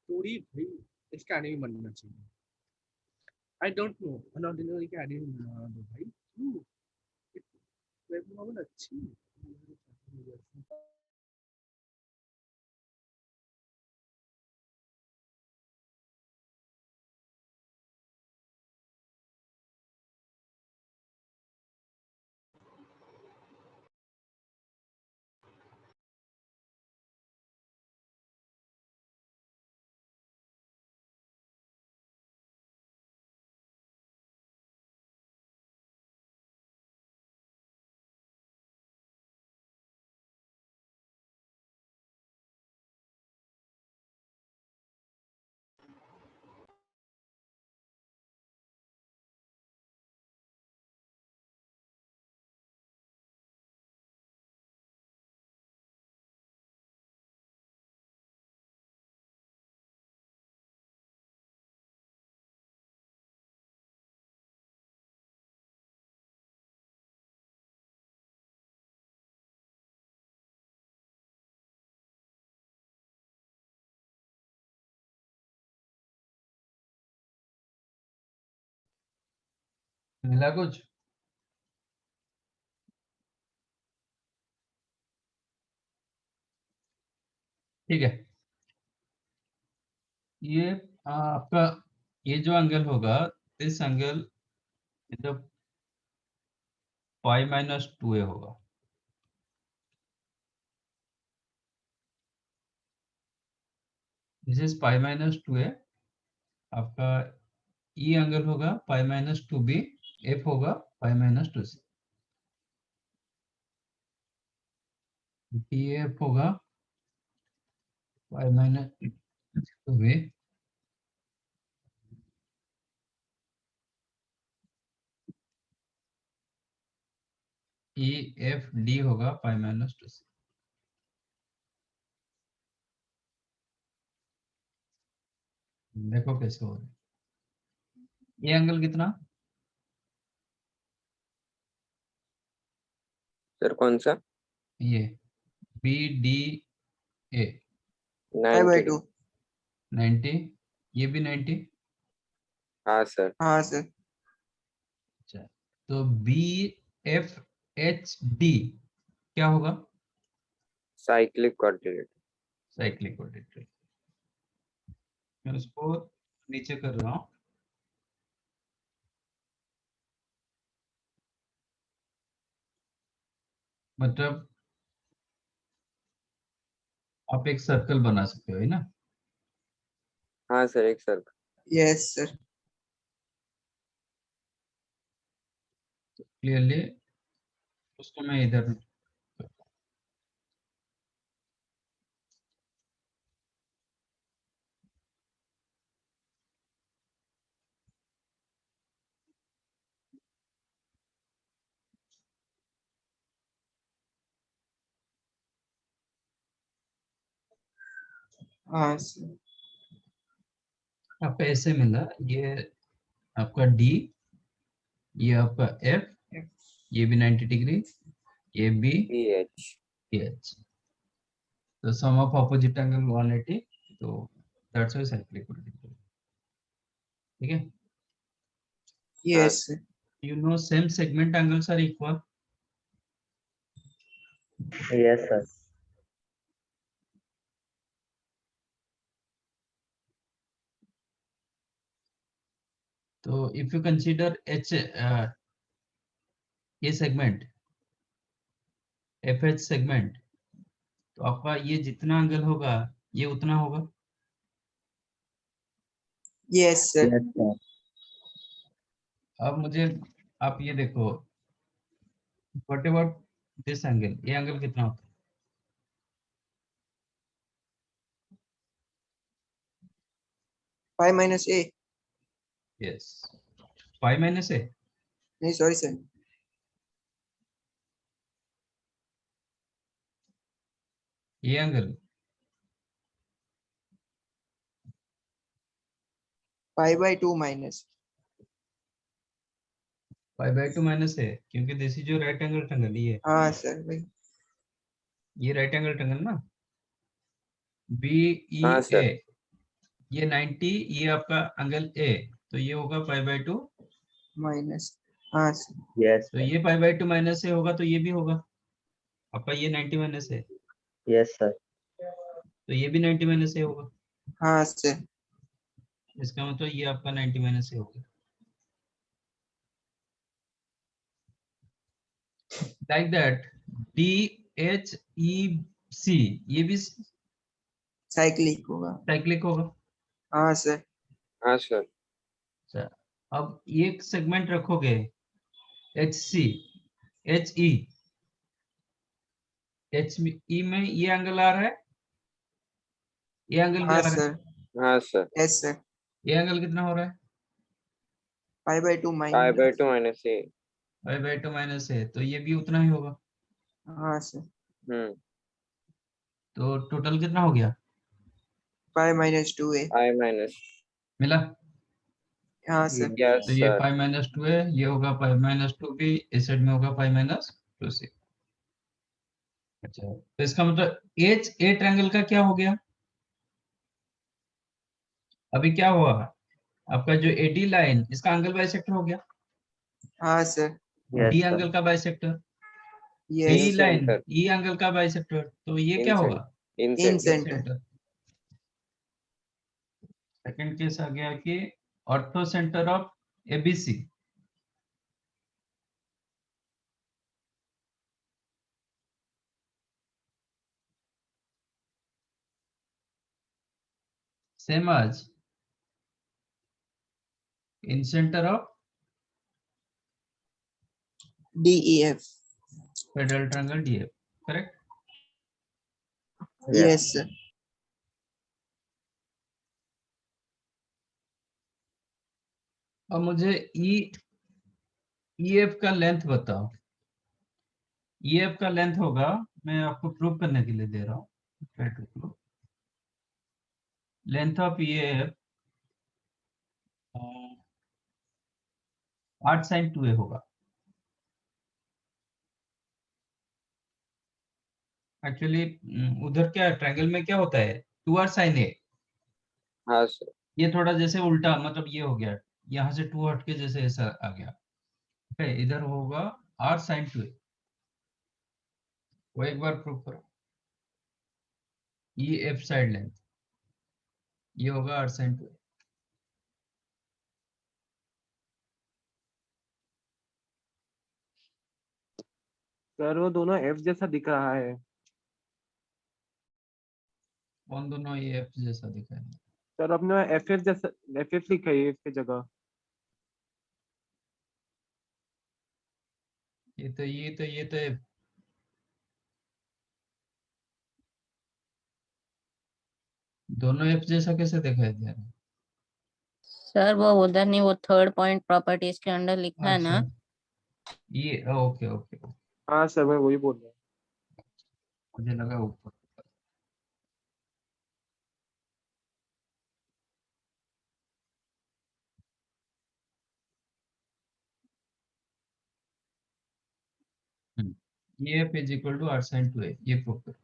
स्टोरी भाई इसका एनीमे बनना चाहिए आई डोंट नो अनऑर्डिनरी का एनीमे बना दो भाई क्यों वेब नॉवल अच्छी है मिला कुछ? ठीक है, ये आपका ये जो एंगल होगा, दिस एंगल जो पाई माइनस 2a होगा। This is pi minus 2a। आपका ई एंगल होगा पाई माइनस 2b, एफ होगा pi minus 2c, D F होगा pi minus 2b, E F D होगा पाई माइनस 2c। देखो कैसे हो रहा है। ये एंगल कितना? सर कौन सा? ये बी डी ए 90 5/2। 90, ये भी 90। हाँ सर। हाँ सर। अच्छा, तो बी एफ एच डी क्या होगा? Cyclic coordinate. Cyclic coordinate. मैं उसको नीचे कर रहा हूँ। मतलब आप एक सर्कल बना सकते हो, है ना? हाँ सर, एक सर। Yes sir. क्लियरली उसको मैं इधर हाँ सर। आपका ऐसे मिला, ये आपका डी, ये आपका एफ, ये भी 90 डिग्री, ये बी, PH। एच। तो सम ऑफ ऑपोजिट एंगल 180, तो दैट्स व्हाई साइक्लिक कोऑर्डिनेट। ठीक है, yes sir. you know same segment angles are equal. Yes sir। तो if you consider h ये segment fh segment, तो आपका ये जितना एंगल होगा ये उतना होगा। Yes sir. Yes sir। अब मुझे आप ये देखो, व्हाट अबाउट दिस एंगल, ये एंगल कितना होता है? 5 - a। यस, पाई माइनस ए। नहीं सॉरी सर। ये angle 5/2 minus. Pi by 2 minus है, क्योंकि दिस इज जो राइट एंगल ट्रायंगल, हाँ सर भाई। ये राइट एंगल ट्रायंगल ना, बी ई हाँ ए, सर। ये 90, ये आपका एंगल ए, तो ये होगा पाई बाय 2। माइनस। हाँ सर। Yes तो sir। ये पाई बाय 2 माइनस ए होगा, तो ये भी होगा आपका, ये 90 माइनस है, Yes sir। तो ये भी 90 माइनस ए होगा। हाँ सर। इसका मतलब ये आपका 90 माइनस ए होगा। Like that D H E C, ये भी साइक्लिक होगा। साइक्लिक होगा। हाँ सर। हाँ सर। अच्छा, अब एक सेगमेंट रखोगे H C, H E, H E में ये एंगल आ रहा है, ये एंगल भी हाँ आ रहा है, सर। हाँ सर। Yes sir. ये एंगल कितना हो रहा है? 5/2 5/2 minus. Minus A. Pi by 2 minus है, तो ये भी उतना ही होगा। हाँ सर। हम्म। तो टोटल कितना हो गया? 5 - 2a। I minus. मिला? हाँ सर। यस तो ये सर। पाई माइनस 2 है, ये होगा पाई माइनस 2 भी, इस साइड में होगा पाई माइनस 2 सी। अच्छा, तो इसका मतलब एच ए ट्रायंगल का क्या हो गया? अभी क्या हुआ, आपका जो एडी लाइन, इसका एंगल बाइसेक्टर हो गया। हाँ sir. Yes, D sir. Angle का bisector, yes E In line center. E angle का बाइसेक्टर, तो ये In क्या center. होगा? In in center. Centre. Centre. Second case आ गया कि orthocentre of ABC. Same as incentre of DEF। Pedal triangle DF, correct? Yes. Yes sir. अब मुझे ईएफ का लेंथ बताओ। ईएफ का लेंथ होगा, मैं आपको प्रूव करने के लिए दे रहा हूँ, length of EF 8 sin 2a होगा। एक्चुअली उधर क्या ट्रायंगल में क्या होता है, 2r sin a। हाँ sir. ये थोड़ा जैसे उल्टा, मतलब ये हो गया, यहाँ से 2 हट के जैसे ऐसा आ गया। ठीक है, इधर होगा r sin 2a। वो एक बार प्रूव करो। ये एफ साइड लेंथ, ये होगा r sin 2a। सर वो दोनों एफ जैसा दिख रहा है। कौन दोनों ये एफ जैसा दिखा है? सर अपने एफ एफ जैसा, एफ एफ लिखा है एफ की जगह। ये तो दोनों एफ जैसा कैसे दिखाई दे रहा है? सर वो उधर नहीं, वो थर्ड पॉइंट प्रॉपर्टीज के अंडर लिखा है ना। अच्छा, ये ओके ओके, हाँ सर मैं वही बोल रहा हूँ। मुझे लगा ऊपर। ये F is equal to r sin 2a, ये प्रूव करो।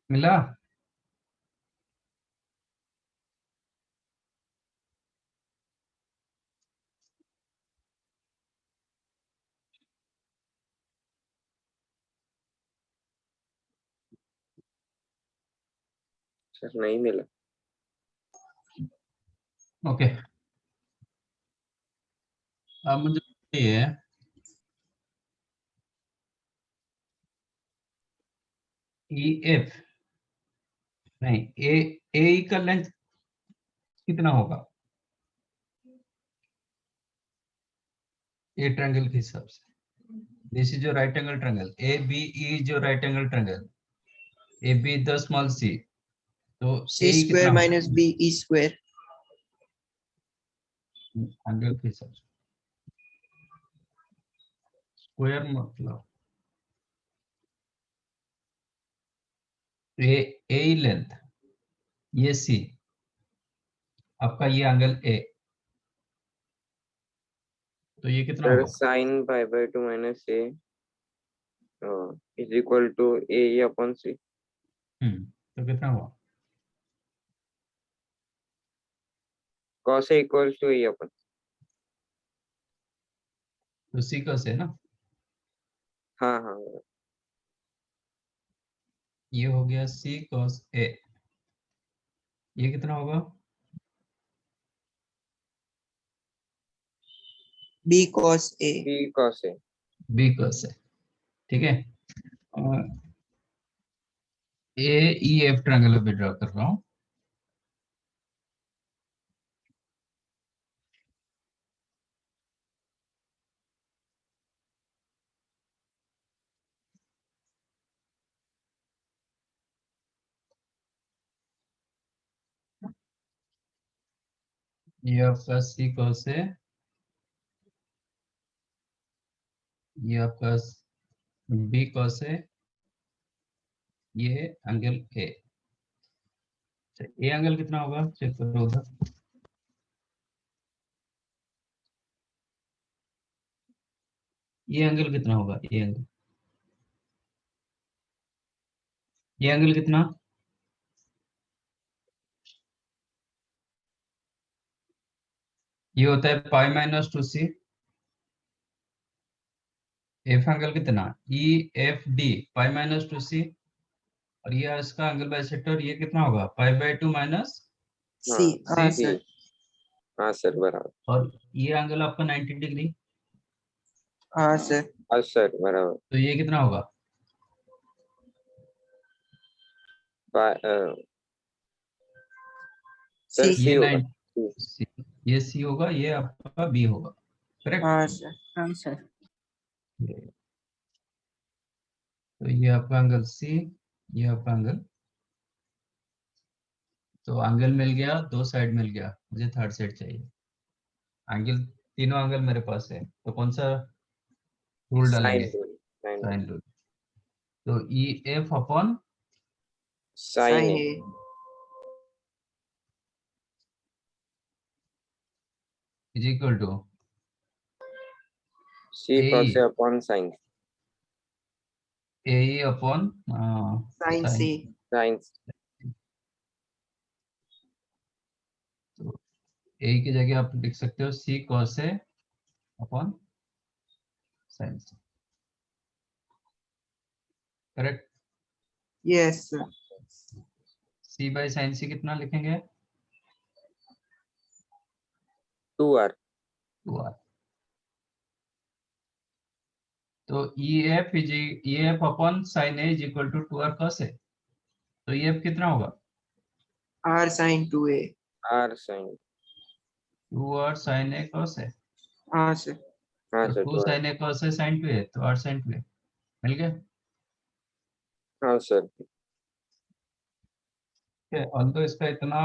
मिला? सर नहीं मिला। ओके, अब मुझे ये ई एफ नहीं ए का लेंथ कितना होगा ए ट्रायंगल के हिसाब से? This is your right angle triangle, A B E जो right angle triangle, A B the small C, तो C ए कितना square होगा minus B E square. Angle के हिसाब से? स्क्वायर मतलब ए लेंथ, ये सी, आपका ये एंगल ए, तो ये कितना सर होगा? Sine pi by 2 minus A is equal to A upon C. तो कितना हुआ? Cos A equals to A upon. तो सी का से ना, हाँ हाँ ये हो गया सी cos ए, ये कितना होगा? B cos A. B cos A. B cos A, ठीक है। ए ई एफ ट्रायंगल अभी ड्रा कर रहा हूँ। ये आपका सी cos ए, ये आपका बी cos ए, ये एंगल ए। ए एंगल कितना होगा चेक करो उधर। ये एंगल कितना होगा? ये एंगल कितना? ये होता है pi minus 2c। F angle कितना? E F D pi minus 2c, और ये इसका एंगल बाइसेक्टर, ये कितना होगा? पाई बाय 2 माइनस C. हाँ C। sir. हाँ सर बराबर। और ये एंगल आपका 90 डिग्री, हाँ sir. हाँ सर बराबर। तो ये कितना होगा? Sir C. सी ये होगा। 90, ये सी होगा, ये आपका बी होगा, करेक्ट? हाँ sir. हाँ सर। तो ये आपका एंगल सी, ये आपका एंगल, तो एंगल मिल गया, दो साइड मिल गया, मुझे थर्ड साइड चाहिए। एंगल, तीनों एंगल मेरे पास है, तो कौन सा रूल डालेंगे? Sine sine rule. तो E F upon sine Sin A A. Is equal to C A cos A upon sine A upon Sin C. Sine. तो ए की जगह आप लिख सकते हो C cos A upon sine C, correct? Yes sir. C by sine C कितना लिखेंगे? 2r। 2r। तो E F upon sine A is equal to 2r cos A, तो ई एफ कितना होगा? R sin 2A. r sine. 2r sin A cos A, हाँ sir. हाँ तो sir 2 sin A cos A sin 2a, तो r sin 2a मिल गया। हाँ sir. Although इसका इतना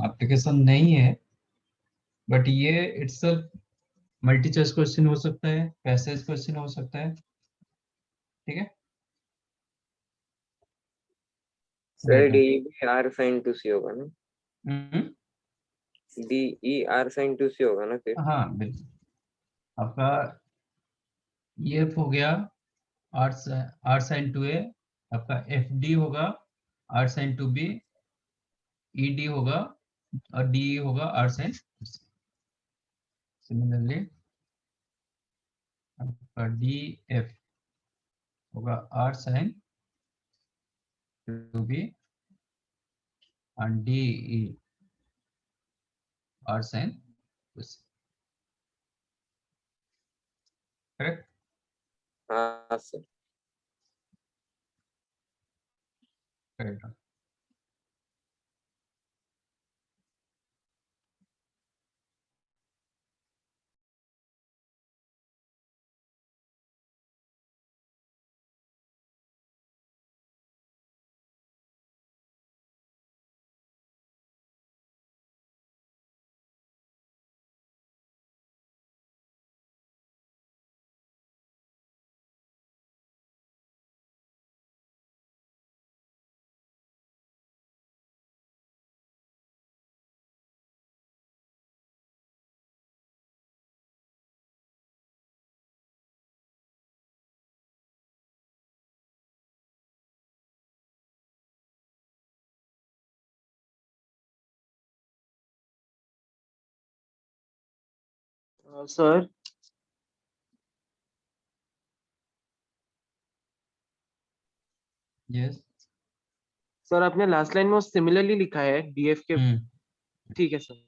एप्लीकेशन नहीं है, बट ये इट्सल्फ मल्टी चॉइस क्वेश्चन हो सकता है, पैसेज क्वेश्चन हो सकता है, ठीक है? सर डी भी आर साइन 2c होगा ना? हम्म, D E R sine 2c होगा ना फिर? हाँ बिल्कुल। आपका ये हो गया r sin 2a, आपका एफ डी होगा r sin 2b, ed होगा और de होगा r sin 2c। सिमिलरली आपका df होगा r sin 2b and de r sin 2c। Correct. हाँ sir. Correct. Sir yes. Sir आपने लास्ट लाइन में सिमिलरली लिखा है डीएफ के। ठीक है सर।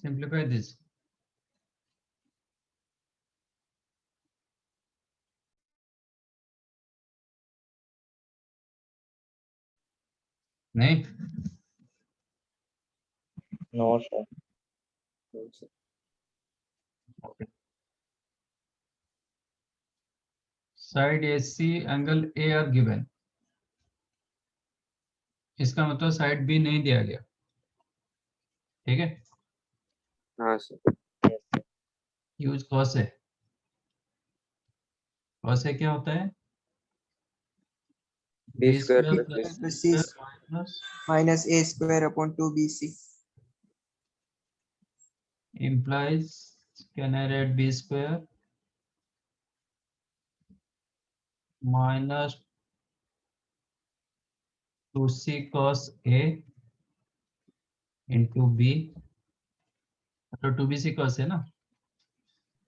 Simplify this. नहीं, no sir. Side AC angle A are given, इसका मतलब साइड B नहीं दिया गया। ठीक है। हाँ सर। यूज कॉस है। कॉस है क्या होता है? B B square square plus plus C minus minus A square upon 2BC. implies, can I write B square minus 2c cos a into b, तो 2bc cos है ना,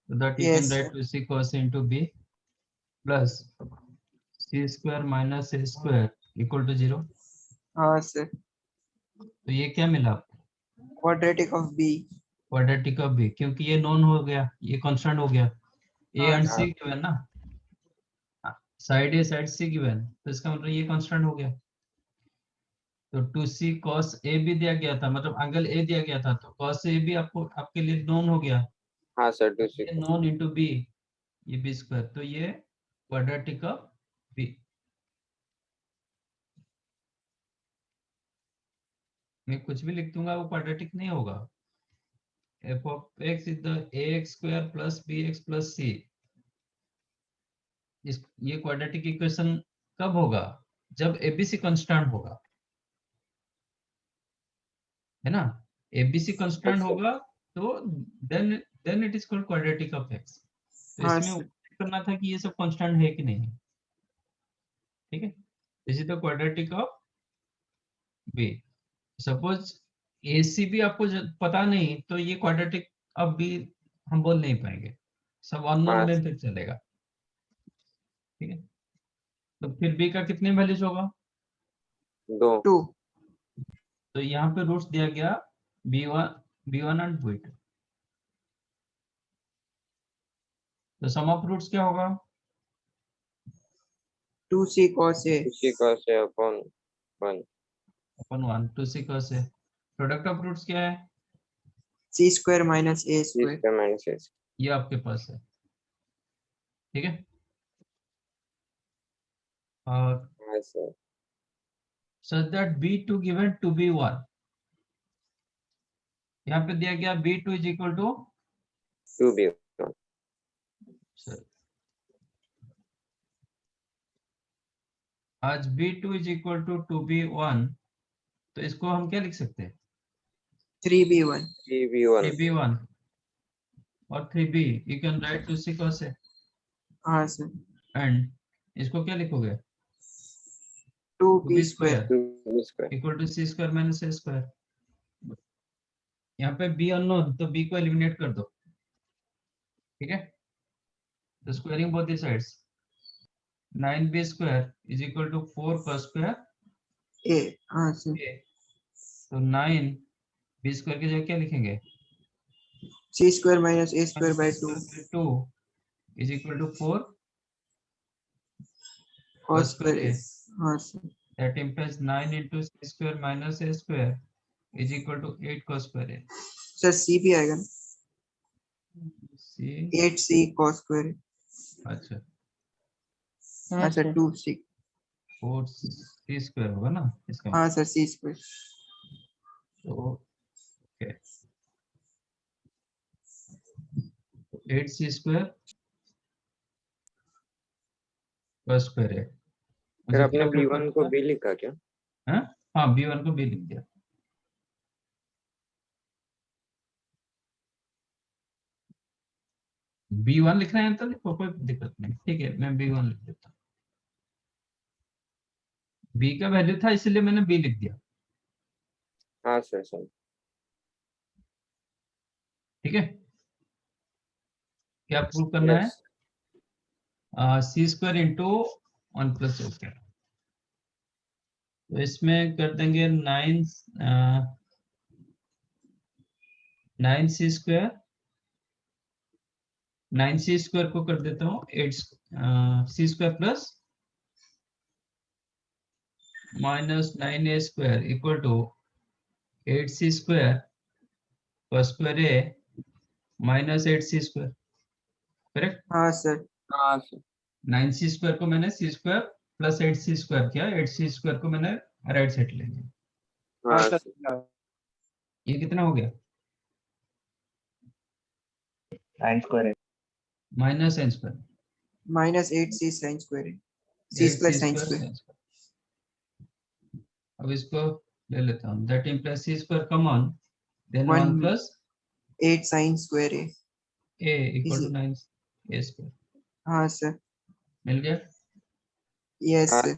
so that you can Yes, write sir. 2c cos a into b plus c square minus a square equal to 0. हाँ sir. तो ये क्या मिला आपको? Quadratic of b. Quadratic of B, क्योंकि ये नोन हो गया, ये कांस्टेंट हो गया, ए हाँ एंड sir. सी गिवन ना, side A side C given, तो इसका मतलब ये कांस्टेंट हो गया। तो 2c cos a भी दिया गया था, मतलब एंगल ए दिया गया था, तो cos a भी आपको आपके लिए नोन हो गया, हाँ सर, 2c ये नोन इनटू b, ये b स्क्वायर, तो ये क्वाड्रेटिक ऑफ b। मैं कुछ भी लिख दूंगा वो क्वाड्रेटिक नहीं होगा। f of x is the ax square plus bx plus c। ये क्वाड्रेटिक इक्वेशन कब होगा? जब एबीसी कांस्टेंट होगा, है ना, एबीसी कांस्टेंट अच्छा। होगा, तो then it is called quadratic of X. तो हाँ इसमें sir. check करना था कि ये सब कांस्टेंट है कि नहीं, ठीक है। इसी तो quadratic of B. Suppose AC भी आपको पता नहीं, तो ये क्वाड्रेटिक ऑफ बी हम बोल नहीं पाएंगे, सब अननोन हाँ में फिर चलेगा, ठीक है। तो फिर बी का कितने वैल्यूज होगा? 2। 2. तो यहाँ पे रूट्स दिया गया b1 एंड b2, तो सम ऑफ रूट्स क्या होगा? 2c cos a. 2c cos a upon 1। Upon 1 2 c cos a। Product of roots क्या है? c square minus a c square. square minus a। ये आपके पास है, ठीक है। और हाँ sir. such that b2 given to b1, यहाँ पे दिया गया b2 is equal to 2b। आज b2 is equal to 2b1, तो इसको हम क्या लिख सकते हैं? 3b1. 3b1। 3b1 और 3b, you can write 2c cos a, हाँ sir. and इसको क्या लिखोगे? 2b 2b square. square 2b square। equal to c square minus a square। यहाँ पे b अननोन, तो b को एलिमिनेट कर दो, ठीक है। तो squaring both the sides, 9b square is equal to 4 cos square a. हाँ sir. a। तो 9b square की जगह क्या लिखेंगे? c square minus a square by 2 2 is equal to 4 cos square a. हाँ sir. that implies 9 into c square minus a square is equal to 8 cos square a। Sir c भी आएगा ना, c 8c cos square a. अच्छा हाँ sir. 2c. 4 c square होगा ना इसका, हाँ सर. c square. तो okay 8c square cos square a। फिर मुझे आपने क्या प्रूव b1 करना को था? b लिखा क्या? हाँ हाँ, b1 को b लिख दिया। b1 लिखना है तो लिखो, कोई दिक्कत नहीं, ठीक है, मैं b1 लिख देता हूँ। b का वैल्यू था इसलिए मैंने b लिख दिया, हाँ सर सर। ठीक है। क्या प्रूव करना है? यस। सी स्क्वायर इंटू 1 प्लस ए स्क्वायर, तो इसमें कर देंगे 9c स्क्वायर, 9c स्क्वायर को कर देता हूँ 8c square plus minus 9a square equal to 8c square cos square a minus 8c square, correct. हाँ सर. हाँ सर। 9c स्क्वायर को मैंने c square plus 8c square किया, 8c स्क्वायर को मैंने राइट साइड ले लिया, हाँ हाँ सर। सर. ये कितना हो गया? sin square a. Minus n square, minus 8c sin square a. c 8c plus sin square square. sin square. अब इसको ले लेता हूँ, that implies c square common, then 1 1 plus 8 sin square a. a इक्वल Is टू it? 9 a square, हाँ sir. मिल गया। yes हाँ sir.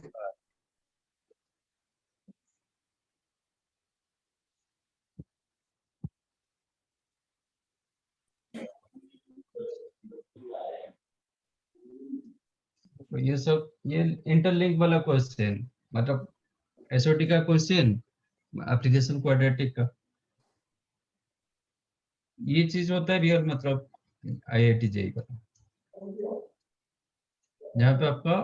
तो ये सब ये इंटरलिंक वाला क्वेश्चन, मतलब एसओटी का क्वेश्चन, एप्लीकेशन क्वाड्रेटिक का, ये चीज होता है रियल मतलब आईआईटी जेई का, जहाँ पे आपका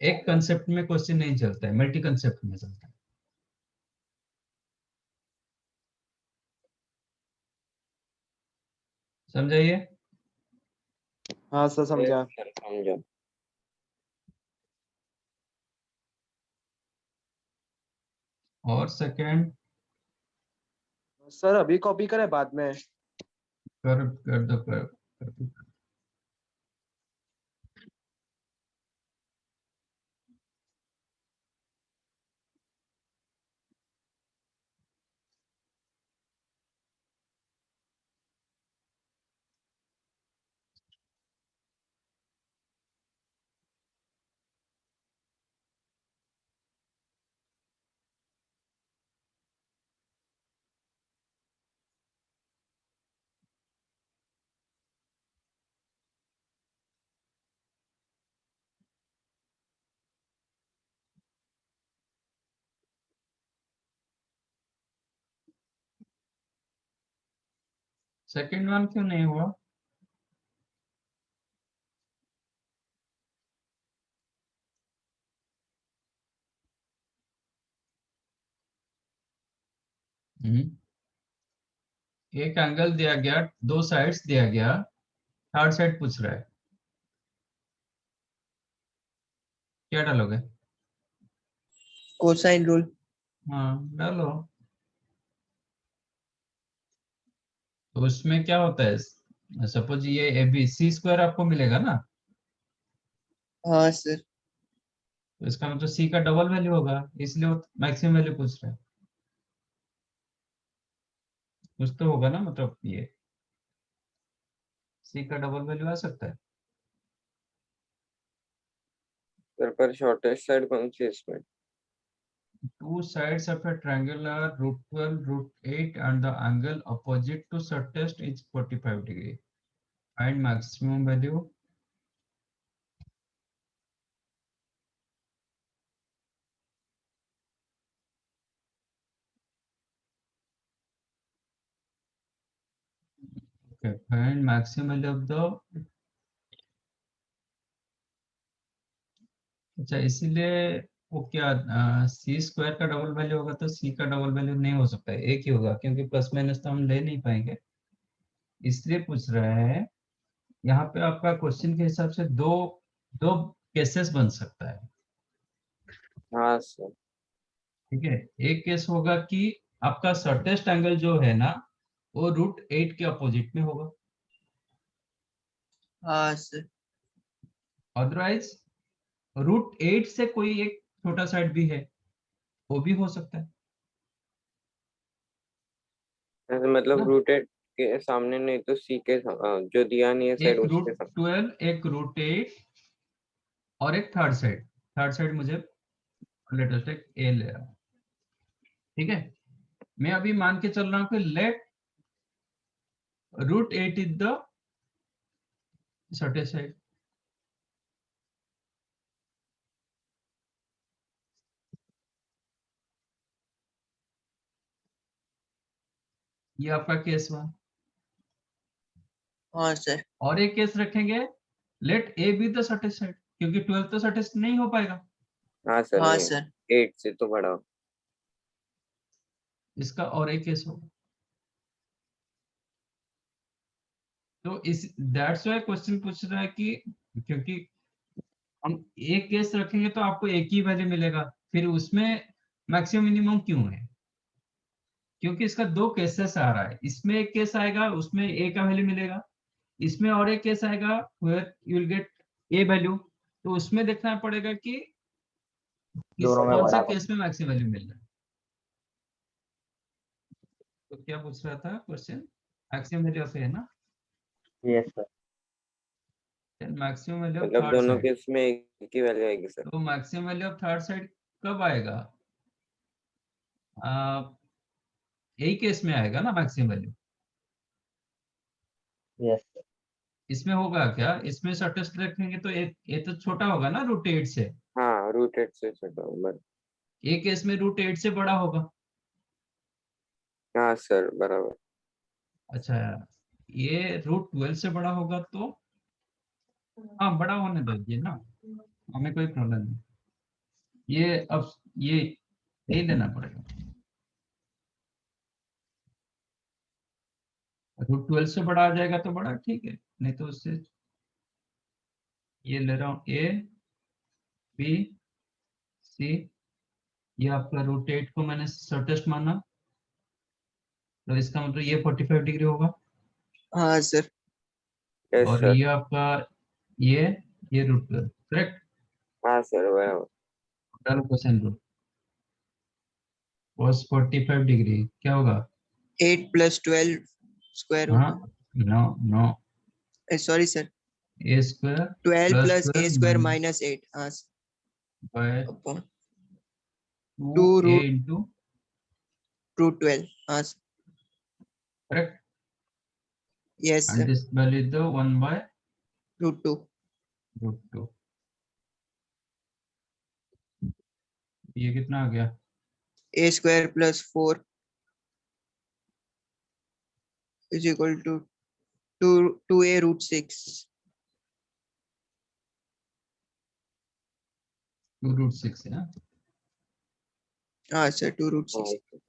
एक कंसेप्ट में क्वेश्चन नहीं चलता है, मल्टी कंसेप्ट में चलता है। समझाइए। हाँ सर समझा। सर समझो। और सेकंड सर अभी कॉपी करें बाद में? कर दो कर दो। सेकंड वन क्यों नहीं हुआ? एक एंगल दिया गया, दो साइड्स दिया गया, थर्ड साइड पूछ रहा है, क्या डालोगे? Cosine rule. हाँ डालो। तो उसमें क्या होता है, सपोज ये ए बी सी स्क्वायर आपको मिलेगा ना, हाँ सर। तो इसका मतलब सी का डबल वैल्यू होगा, इसलिए वो मैक्सिमम वैल्यू पूछ रहा है। कुछ तो होगा ना, मतलब ये सी का डबल वैल्यू आ सकता है। सर पर शॉर्टेस्ट साइड कौन सी है इसमें? Two sides of a triangle are √12, √8, and the angle opposite to shortest is 45 degree. Find maximum value. Okay, find maximum value of the. अच्छा, इसीलिए वो क्या सी स्क्वायर का डबल वैल्यू होगा तो सी का डबल वैल्यू नहीं हो सकता है, एक ही होगा, क्योंकि प्लस माइनस तो हम ले नहीं पाएंगे, इसलिए पूछ रहा है। यहाँ पे आपका क्वेश्चन के हिसाब से दो दो केसेस बन सकता है। हाँ सर। ठीक है, एक केस होगा कि आपका शॉर्टेस्ट एंगल जो है ना, वो √8 के अपोजिट में होगा, हाँ सर। अदरवाइज √8 से कोई एक छोटा साइड भी है, वो भी हो सकता है ऐसे मतलब ना। रूटेड के सामने नहीं तो सी के जो दिया नहीं है साइड एक उसके सामने। √12, एक √8, और एक थर्ड साइड मुझे लेटेस्ट एक ए ले रहा हूं। ठीक है, मैं अभी मान के चल रहा हूं कि let √8 is the shortest side. ये आपका केस हुआ। हाँ सर। और एक केस रखेंगे, let A B the shortest side, क्योंकि 12 तो शॉर्टेस्ट नहीं हो पाएगा। हाँ सर हाँ नहीं, सर। 8 से तो बड़ा। इसका और एक केस होगा। तो इस दैट्स व्हाई क्वेश्चन पूछ रहा है कि, क्योंकि हम एक केस रखेंगे तो आपको एक ही वैल्यू मिलेगा, फिर उसमें मैक्सिमम मिनिमम क्यों है? क्योंकि इसका दो केसेस आ रहा है, इसमें एक केस आएगा उसमें ए का वैल्यू मिलेगा, इसमें और एक केस आएगा where you will get a value, तो उसमें देखना पड़ेगा कि कौन से केस में मैक्सिमम वैल्यू मिल रहा है। तो क्या पूछ रहा था क्वेश्चन, मैक्सिमम वैल्यू ऑफ ए है ना, yes sir. Maximum value of मतलब थर्ड दोनों साइड। केस में एक ही वैल्यू आएगी सर। तो maximum value of third side कब आएगा? यही केस में आएगा ना मैक्सिमम वैल्यू। Yes sir. इसमें होगा क्या, इसमें शॉर्टेस्ट रखेंगे तो ये तो छोटा होगा ना √8 से, हाँ √8 से छोटा बराबर। एक केस में √8 से बड़ा होगा। हाँ सर बराबर। अच्छा, ये √12 से बड़ा होगा तो हाँ बड़ा होने दीजिए ना, हमें कोई प्रॉब्लम नहीं। ये अब ये नहीं लेना पड़ेगा, √12 से बड़ा आ जाएगा तो बड़ा ठीक है, नहीं तो उससे ये ले रहा हूँ ए बी सी, ये आपका √8 को मैंने शॉर्टेस्ट माना, तो इसका मतलब ये 45 डिग्री होगा। हाँ सर। यस और सर। ये आपका ये √12 करेक्ट। हाँ सर बराबर। डालो क्वेश्चन रूट, cos 45 डिग्री क्या होगा? 8 + 12 स्क्वायर हाँ होगा। No no, sorry sir, A square 12 plus + a 12 square minus - 8, हाँ by upon 2 2 A root into, √12, हाँ correct, yes and sir, this value is the 1/√2। √2 ये कितना आ गया? a square + 4 = 2a √6। 2√6 है। हाँ सर, 2 √6। हाँ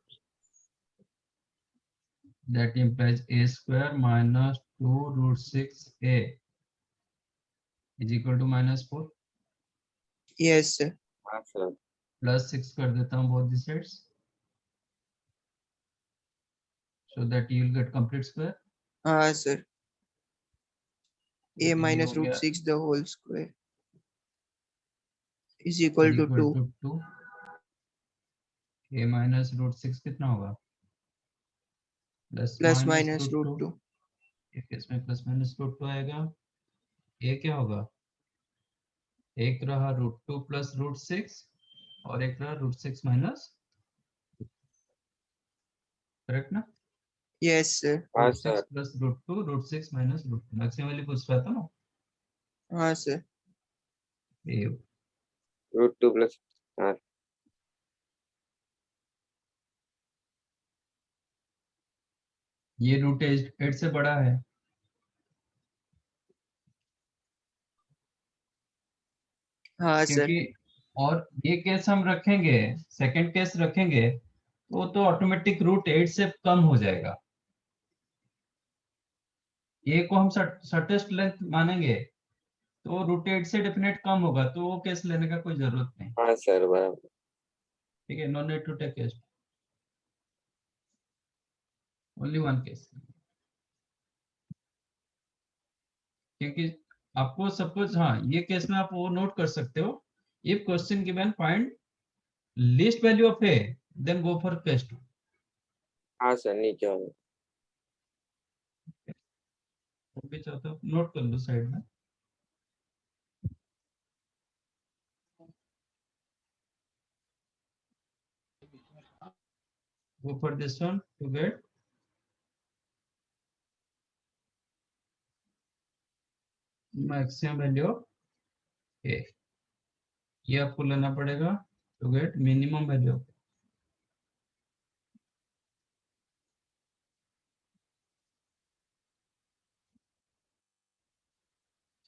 That implies a square minus 2√6a is equal to -4, yes sir, हाँ sir. Plus 6 कर देता हूँ both the sides, so that you will get complete square। हाँ सर, a ये - हो गया √6 the whole square is is equal to equal 2 to 2, a minus √6 कितना होगा? Plus ± minus √2, √2। इसमें प्लस माइनस √2 आएगा, ये क्या होगा? एक रहा √2 प्लस √6 और एक रहा √6 माइनस, करेक्ट ना? यस सर, हाँ √6 sir. Plus √2, √6 minus √2, maximum value पूछ रहा था ना हाँ सर, ये। √2 प्लस, हाँ ये √8 से बड़ा है, हाँ सर, क्योंकि और ये केस हम रखेंगे, सेकंड केस रखेंगे तो ऑटोमेटिक √8 से कम हो जाएगा। ये को हम शॉर्टेस्ट लेंथ मानेंगे तो √8 से डेफिनेट कम होगा, तो वो केस लेने का कोई जरूरत नहीं। हाँ सर बराबर। ठीक है, no need to take case, only one case. क्योंकि आपको सपोज, हाँ ये केस में आप वो नोट कर सकते हो, if question given find least value of A then go for case 2। हाँ सर नीचे होगा। वो भी चाहते हो नोट कर लो साइड में। Go for this one to get maximum value of a, ये आपको लेना पड़ेगा to get minimum value of a।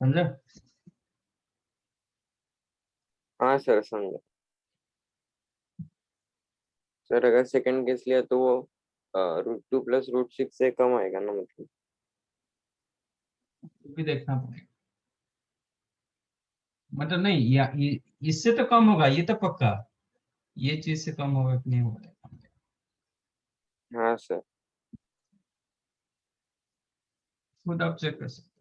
समझा? हाँ सर समझा। सर अगर सेकंड केस लिया तो वो √2 प्लस √6 से कम आएगा ना मतलब? तो भी देखना पड़ेगा, मतलब नहीं इससे तो कम होगा, ये तो पक्का, ये चीज से कम होगा कि नहीं होगा देखना पड़ेगा। हाँ सर। खुद आप चेक कर सकते हो,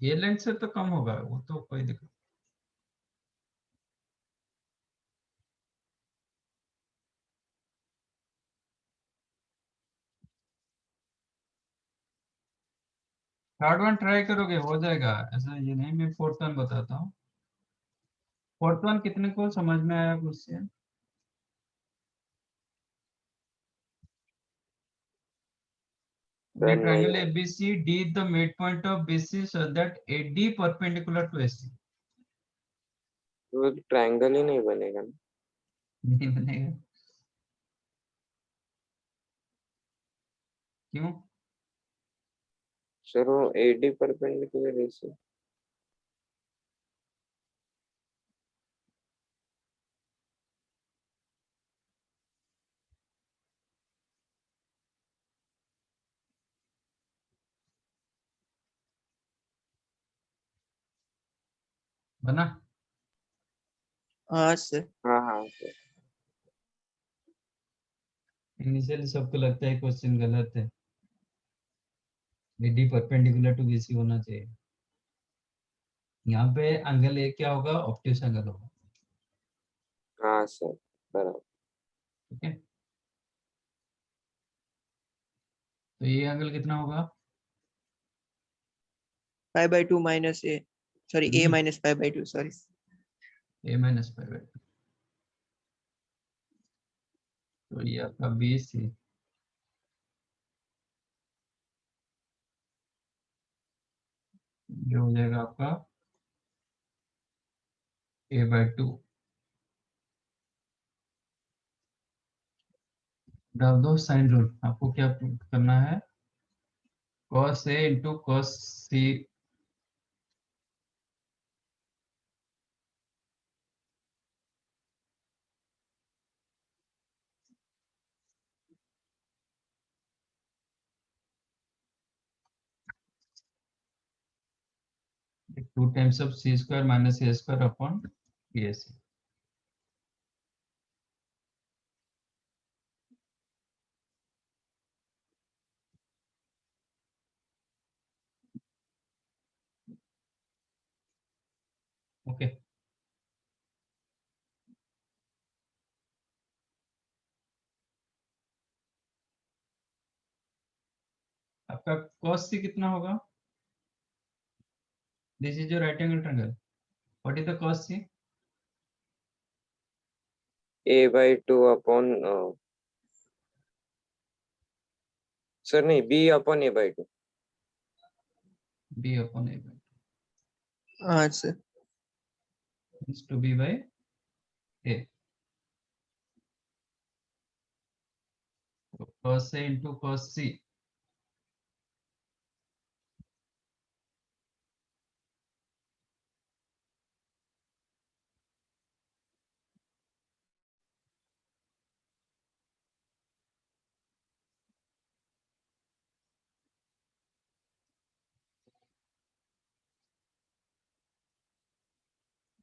ये लेंथ से तो कम होगा, वो तो कोई दिक्कत। थर्ड वन ट्राई करोगे हो जाएगा, ऐसा ये नहीं, मैं फोर्थ वन बताता हूँ। फोर्थ वन कितने को समझ में आया question? In a Then triangle नहीं, ABC, D is the midpoint of BC so that AD perpendicular to AC. वो ट्रायंगल ही नहीं बनेगा ना। नहीं बनेगा, क्यों? सर वो AD परपेंडिकुलर ऐसे बना? हाँ सर। हाँ हाँ सर। इनिशियली सबको लगता है क्वेश्चन गलत है, AD परपेंडिकुलर टू BC होना चाहिए। यहाँ पे एंगल ए क्या होगा? ऑब्ट्यूस एंगल होगा। हाँ सर बराबर। ठीक है, तो ये एंगल कितना होगा? 5/2 minus A, sorry A minus 5/2, sorry. a minus 5/2, तो ये आपका BC जो हो जाएगा आपका a/2। डाल दो साइन रूल। आपको क्या करना है? cos A into cos C, two times of C square minus A square upon BC। Okay, आपका cos C कितना होगा? This is your right angle triangle, what is the cos C? A/2 upon sir नहीं B upon A/2। B upon A हाँ sir. is to B by A, so cos A into cos C,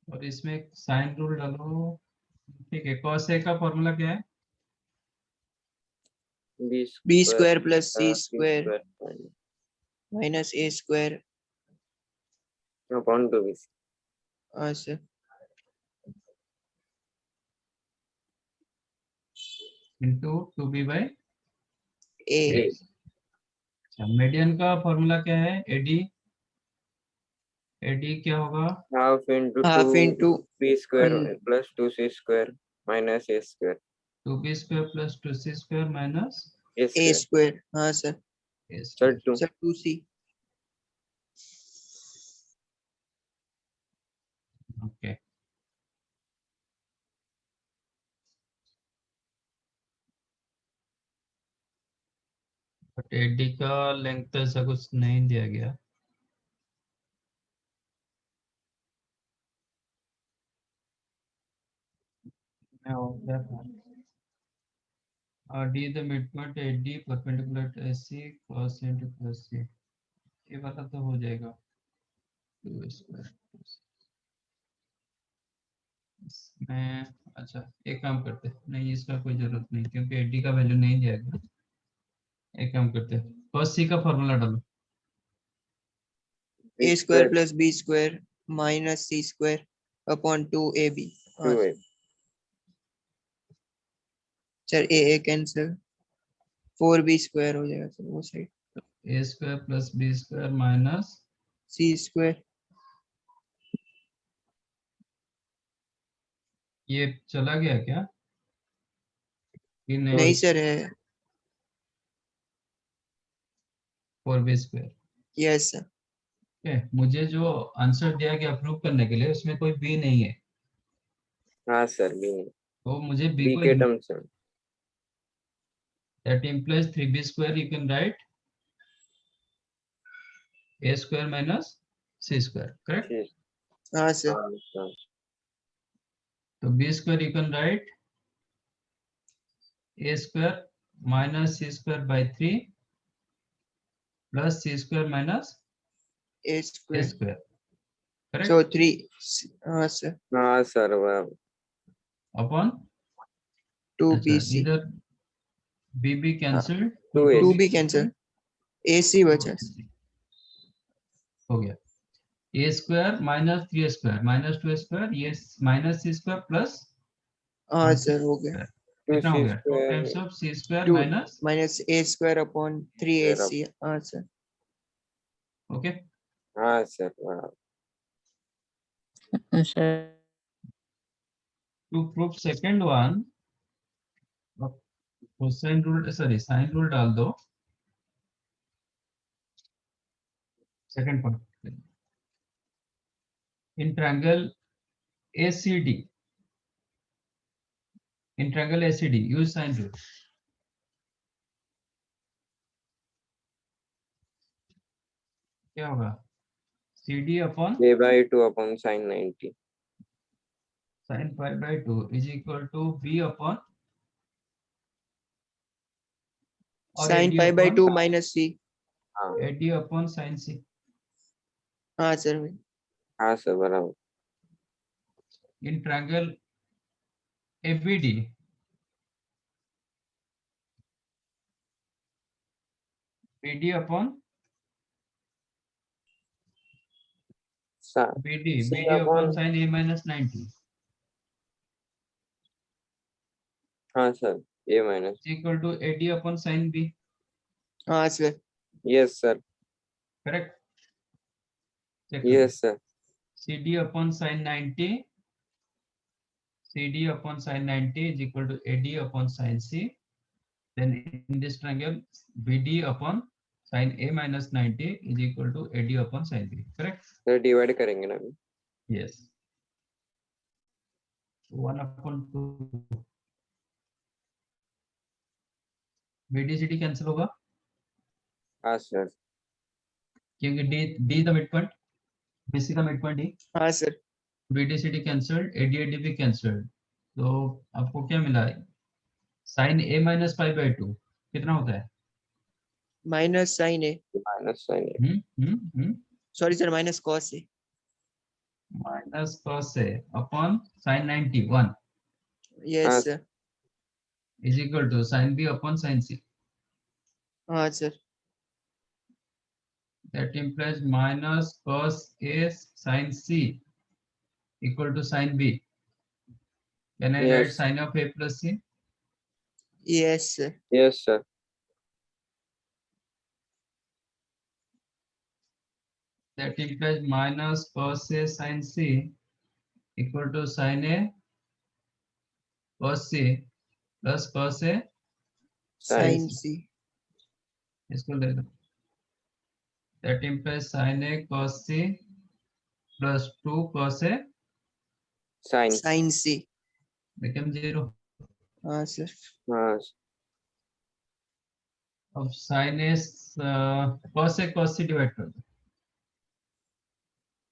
और इसमें sine rule डालो। ठीक है, cos A का formula क्या है? B square plus C C square square minus A square. Upon 2B। हाँ sir. Into 2B by A. A। अच्छा, मीडियन का फॉर्मूला क्या है? AD क्या होगा? Half into half into 2B square plus 2C square minus A square 2B square plus 2C square minus A A square. Square. हाँ sir. A sir square. 2 sir 2c। Okay, but AD का length ऐसा कुछ नहीं दिया गया। मैं हो गया D the midpoint AD perpendicular to AC cos into cos C, ये वाला तो हो जाएगा 2 स्क्वायर। इसमें अच्छा एक काम करते हैं, नहीं इसका कोई जरूरत नहीं क्योंकि AD का वैल्यू नहीं दिया गया। एक काम करते हैं, cos C का फॉर्मूला डालो। A square plus B square minus C square upon 2ab। हाँ 2A। सर ए कैंसिल, 4b स्क्वायर हो जाएगा सर वो साइड। A square plus B square minus C square. ये चला गया क्या कि नहीं सर है। 4b square. yes sir. मुझे जो आंसर दिया गया अप्रूव करने के लिए उसमें कोई b नहीं है, हाँ सर, बी तो मुझे b बी को के ignore, टर्म्स में। that implies 3b square you can write a square minus c square, correct? ठीक। हाँ sir. हाँ सर, तो b square you can write a square minus c square by 3 plus c square minus A a square. square, correct? So 3. हाँ sir. हाँ sir, बराबर। Upon 2bc. इधर bb cancelled, to तो ए 2b cancel. AC बचा. हो गया a square minus 3 square minus 2 square, ये minus c square plus हाँ sir हो गया. कितना हो सी गया? 2 square times of c square 2 minus, minus a square upon 3ac. हाँ sir. okay? हाँ सर, बराबर। sir. To prove second one, cosine rule, sorry, sine rule डाल दो. Second point. In triangle ACD, use sine rule. क्या होगा? CD upon a/2 upon sin 90। sin pi by 2 is equal to b upon or Sin AD pi by upon 2 minus c. हाँ AD upon sin c. हाँ sir. हाँ sir, बराबर। In triangle ABD, BD upon BD upon upon, sin a minus 90 हाँ sir, a minus. is equal to AD upon sin b, हाँ sir. Yes sir, correct? Check करो. Yes sir. CD upon sin 90, CD upon sin 90 is equal to AD upon sin c. Then in this triangle, BD upon sin a minus 90 is equal to AD upon sin b, correct? Sir divide करेंगे ना अभी। Yes. 1 upon 2. BD CD cancel होगा हाँ sir, क्योंकि D the mid point, BC का mid point D. हाँ sir. BD CD cancelled, AD AD भी cancelled. तो आपको क्या मिला? sin a minus pi by 2 कितना होता है? Minus sin a. Minus sin Sorry sir, minus cos a. Minus cos a upon sin 91 Yes sir. is equal to sin b upon sin c. हाँ sir. That implies minus cos a sin c equal to sin b. Can I write Yes. sin of a plus c? Yes sir. Yes sir. That implies minus cos a sin c equal to sin a cos c plus cos a, Sin c. इसको ले लो. That implies sin a cos c plus 2 cos a sine. Sin c. become 0. हाँ sir. हाँ अब sin a cos a cos c divide कर दो.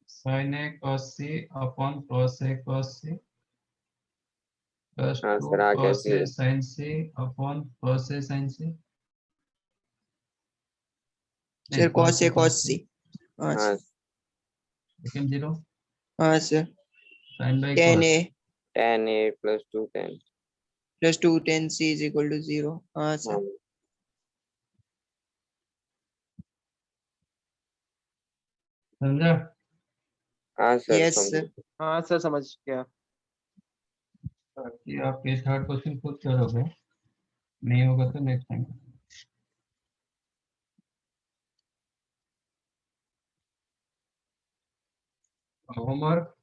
sin a cos c upon cos a cos c plus हाँ 2 sir, आ गया cos a C. sin c upon cos a sin c. Sir cos a cos c. हाँ हाँ, sir. become 0. हाँ sir. sin by Tan cos. a tan a plus 2 tan। plus 2 tan c is equal to 0. हाँ sir. हाँ समझा? हाँ sir, Yes समझ। sir. हाँ sir समझ गया. कि आप ये थर्ड क्वेश्चन खुद करोगे, नहीं होगा तो next time. Homework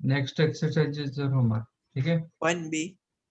next exercise is homework. ठीक है. 1b.